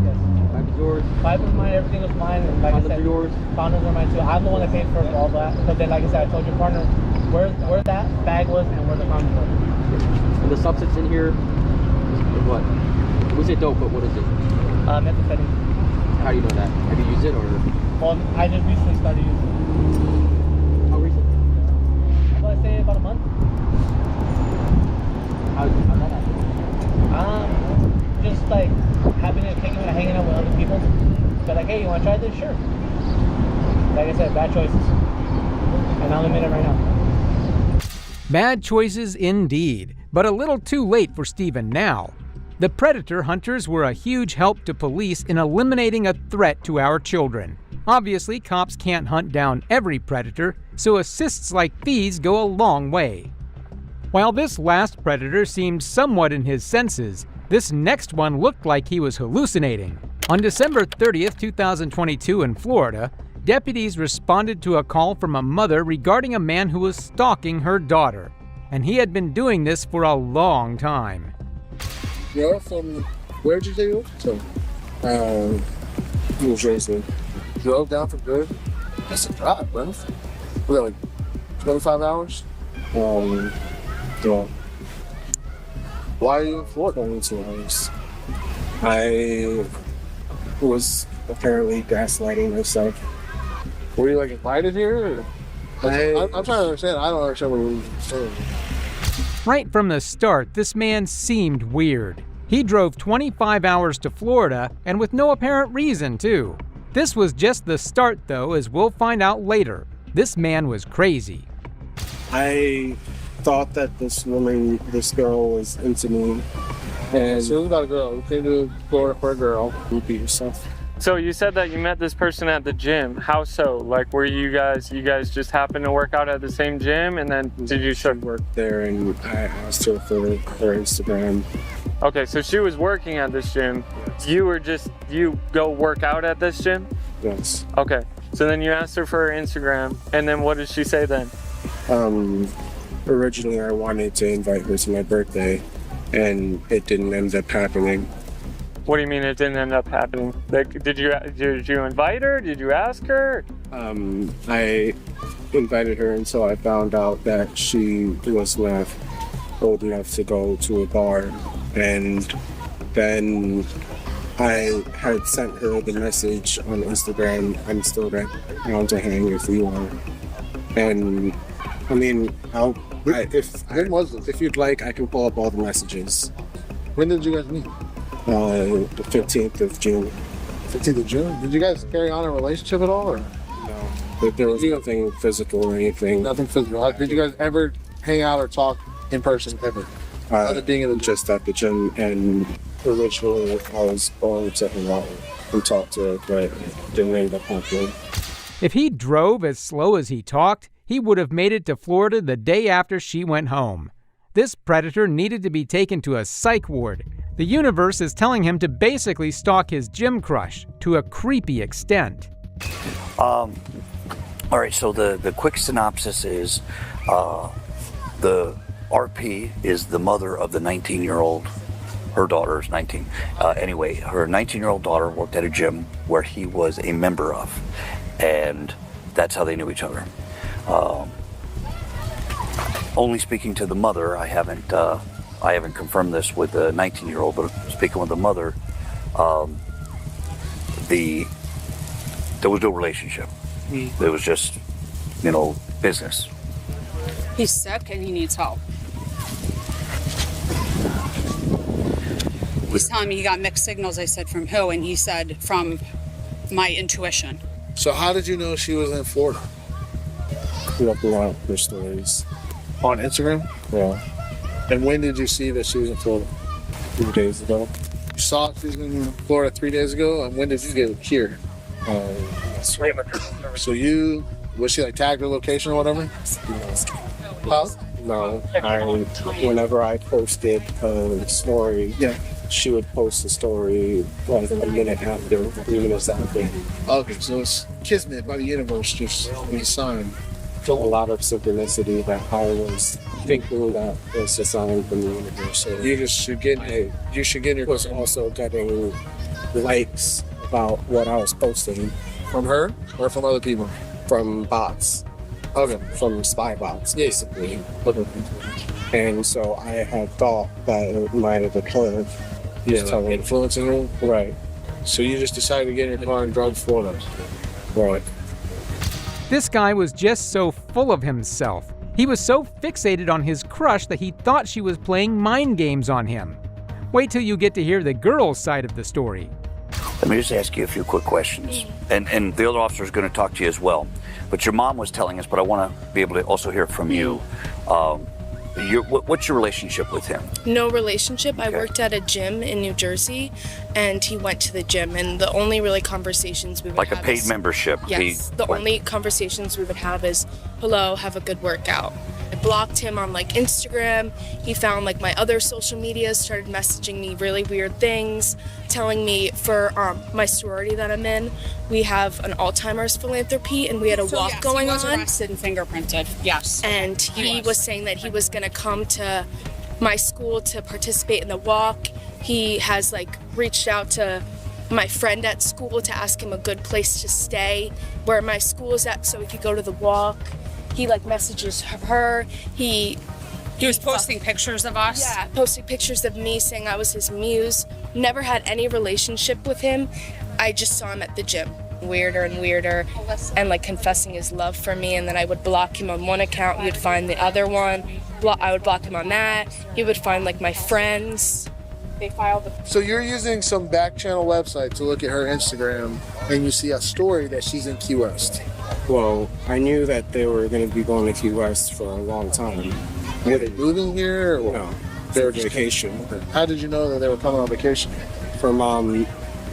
Yes. Pipe is yours? Pipe was mine, everything was mine. And like Condoms I said, are yours? Condoms are mine too. I'm the one that paid for all that. But then, like I said, I told your partner where that bag was and where the condoms were. And the substance in here is what? We say dope, but what is it? Methamphetamine. How do you know that? Have you used it or? Well, I just recently started using it. How recent? I'm gonna say about a month. How that happen? Just like hanging out with other people. They're like, hey, you wanna try this? Sure. Like I said, bad choices. And I'll admit it right now. Bad choices indeed, but a little too late for Steven now. The predator hunters were a huge help to police in eliminating a threat to our children. Obviously, cops can't hunt down every predator, so assists like these go a long way. While this last predator seemed somewhat in his senses, this next one looked like he was hallucinating. On December 30th, 2022 in Florida, deputies responded to a call from a mother regarding a man who was stalking her daughter, and he had been doing this for a long time. You're from, where'd you say you were? So, New Jersey. Drove down from good. That's a drive, bro. We got like 25 hours. Yeah. Why are you in Florida? Only 2 hours. I was apparently gaslighting myself. Were you like invited here? Or? I'm trying to understand. I don't understand what you're saying. Right from the start, this man seemed weird. He drove 25 hours to Florida, and with no apparent reason, too. This was just the start, though, as we'll find out later. This man was crazy. I thought that this girl was into me. And so it was about a girl. You came to Florida for a girl. Repeat yourself. So you said that you met this person at the gym. How so? Like, were you guys just happened to work out at the same gym, and then did you start work there? And I asked her for her Instagram. Okay, so she was working at this gym. Yes. You go work out at this gym? Yes. Okay, so then you asked her for her Instagram, and then what did she say then? Originally I wanted to invite her to my birthday, and it didn't end up happening. What do you mean it didn't end up happening? Like, did you invite her? Did you ask her? I invited her until I found out that she was not old enough to go to a bar, and then I had sent her the message on Instagram, I'm still down to hang if you are. And I mean, if you'd like, I can pull up all the messages. When did you guys meet? The 15th of June. 15th of June? Did you guys carry on a relationship at all? Or? No. There was nothing physical or anything. Nothing physical. Did you guys ever hang out or talk in person ever? Other being in the just at the gym, and originally I was going to hang out and talk to her, but didn't end up happening. If he drove as slow as he talked, he would have made it to Florida the day after she went home. This predator needed to be taken to a psych ward. The universe is telling him to basically stalk his gym crush to a creepy extent. All right, so the quick synopsis is the RP is the mother of the 19-year-old. Her daughter is 19. Anyway, her 19-year-old daughter worked at a gym where he was a member of, and that's how they knew each other. Only speaking to the mother, I haven't confirmed this with the 19-year-old, but speaking with the mother, there was no relationship. It was just, business. He's sick and he needs help. He's telling me he got mixed signals. I said, from who? And he said, from my intuition. So how did you know she was in Florida? Looked around her stories. On Instagram? Yeah. And when did you see that she was in Florida? 3 days ago. You saw she was in Florida 3 days ago, and when did you get here? So you, was she like tagged her location or whatever? Huh? No. Whenever I posted a story, she would post a story like a minute after, 3 minutes after. Okay, so it's kismet by the universe, just a sign. A lot of synchronicity that I was thinking that was a sign from the universe. So You should get your was also getting likes about what I was posting. From her or from other people? From bots. Okay. From spy bots, basically. And so I had thought that it might have occurred. Influencing her? Right. So you just decided to get in your car and drive to Florida? Right. This guy was just so full of himself. He was so fixated on his crush that he thought she was playing mind games on him. Wait till you get to hear the girl's side of the story. Let me just ask you a few quick questions. And the other officer is going to talk to you as well. But your mom was telling us, but I want to be able to also hear from you. What's your relationship with him? No relationship. I worked at a gym in New Jersey, and he went to the gym, and the only really conversations we would have Like a paid membership? Yes. The only conversations we would have is, hello, have a good workout. I blocked him on like Instagram. He found like my other social media, started messaging me really weird things, telling me for my sorority that I'm in, we have an Alzheimer's philanthropy, and we had a walk going he was on. arrested and fingerprinted. Yes. And he was saying that he was going to come to my school to participate in the walk. He has like reached out to my friend at school to ask him a good place to stay where my school is at so we could go to the walk. He like messages her. He was posting pictures of us? Yeah, posting pictures of me saying I was his muse. Never had any relationship with him. I just saw him at the gym. Weirder and weirder, and like confessing his love for me, and then I would block him on one account, he would find the other one. I would block him on that. He would find like my friends. They filed the... So you're using some back channel website to look at her Instagram, and you see a story that she's in Key West. Well, I knew that they were going to be going to Key West for a long time. Were they moving here? Or no, they were vacation. How did you know that they were coming on vacation? Her mom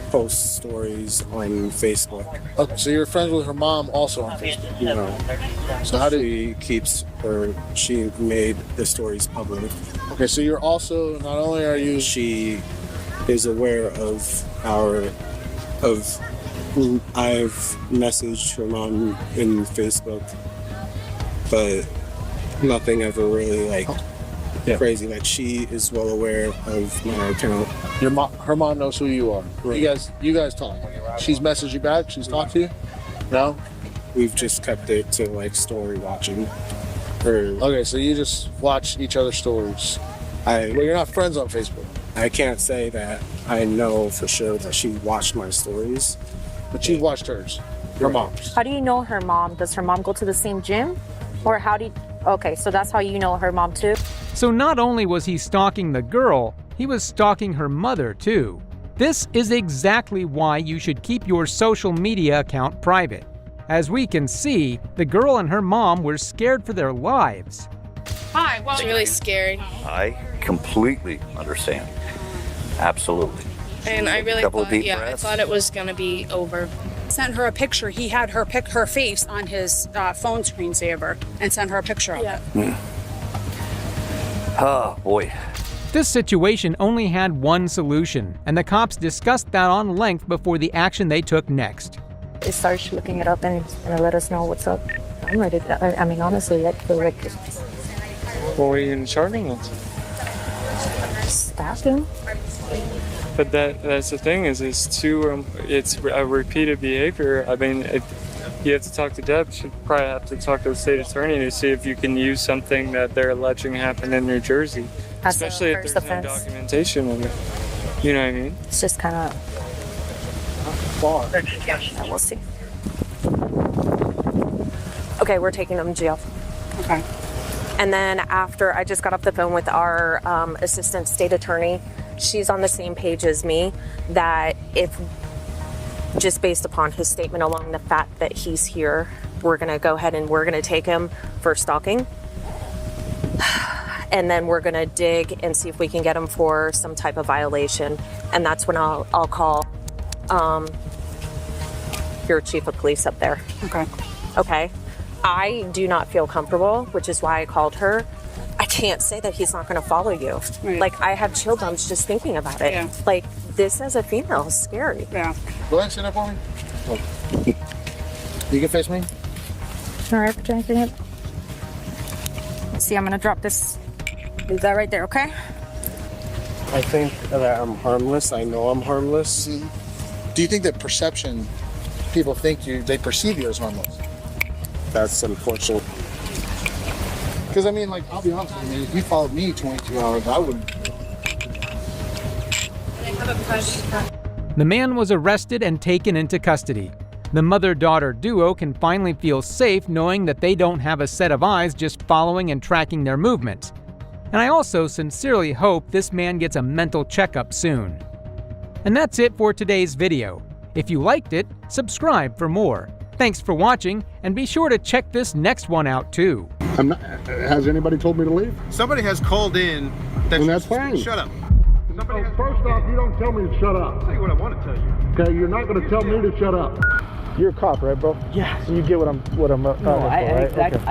posts stories on Facebook. Okay, so you're friends with her mom also on Facebook? No. So how did she made the stories public. Okay, so you're also, not only are you... She is aware of I've messaged her mom in Facebook, but nothing ever really crazy. Like, she is well aware of my account. Her mom knows who you are. Right. You guys talk. She's messaged you back? She's talked to you? No? We've just kept it to like story watching. Okay, so you just watch each other's stories. Well, you're not friends on Facebook. I can't say that I know for sure that she watched my stories. But she watched hers. Her mom's. How do you know her mom? Does her mom go to the same gym? Or how do you... Okay, so that's how you know her mom too? So not only was he stalking the girl, he was stalking her mother too. This is exactly why you should keep your social media account private. As we can see, the girl and her mom were scared for their lives. Hi, well, it's really scary. I completely understand. Absolutely. And I really I thought it was gonna be over. Sent her a picture. He had her her face on his phone screensaver and sent her a picture of it. Oh, boy. This situation only had one solution, and the cops discussed that on length before the action they took next. They started looking it up and it's gonna let us know what's up. I'm ready to, I mean, honestly, I feel like... What are you going to charge me with? Stalking? But that's the thing it's a repeated behavior. I mean, you have to talk to Deb. You probably have to talk to the state attorney to see if you can use something that they're alleging happened in New Jersey. Especially if there's no documentation of it. You know what I mean? It's just kind of far. Yeah, we'll see. Okay, we're taking them to jail. Okay. And then after I just got off the phone with our assistant state attorney, she's on the same page as me that if just based upon his statement along the fact that he's here, we're going to go ahead and we're going to take him for stalking. And then we're going to dig and see if we can get him for some type of violation. And that's when I'll call your chief of police up there. Okay. Okay. I do not feel comfortable, which is why I called her. I can't say that he's not going to follow you. Right. Like, I have chill bumps just thinking about it. Yeah. Like, this as a female is scary. Yeah. Go ahead and stand up for me. You can face me. All right, put your hand in. See, I'm gonna drop this. Leave that right there, okay? I think that I'm harmless. I know I'm harmless. Do you think that perception, people think they perceive you as harmless? That's unfortunate. Because I mean, like, I'll be honest with you, if you followed me 22 hours, I wouldn't. The man was arrested and taken into custody. The mother-daughter duo can finally feel safe knowing that they don't have a set of eyes just following and tracking their movements. And I also sincerely hope this man gets a mental checkup soon. And that's it for today's video. If you liked it, subscribe for more. Thanks for watching, and be sure to check this next one out too. Has anybody told me to leave? Somebody has called in. And that's fine. Shut up. First off, you don't tell me to shut up. I'll tell you what I want to tell you. Okay, you're not going to tell me to shut up. You're a cop, right, bro? Yeah. So you get what I'm talking about, right? Okay.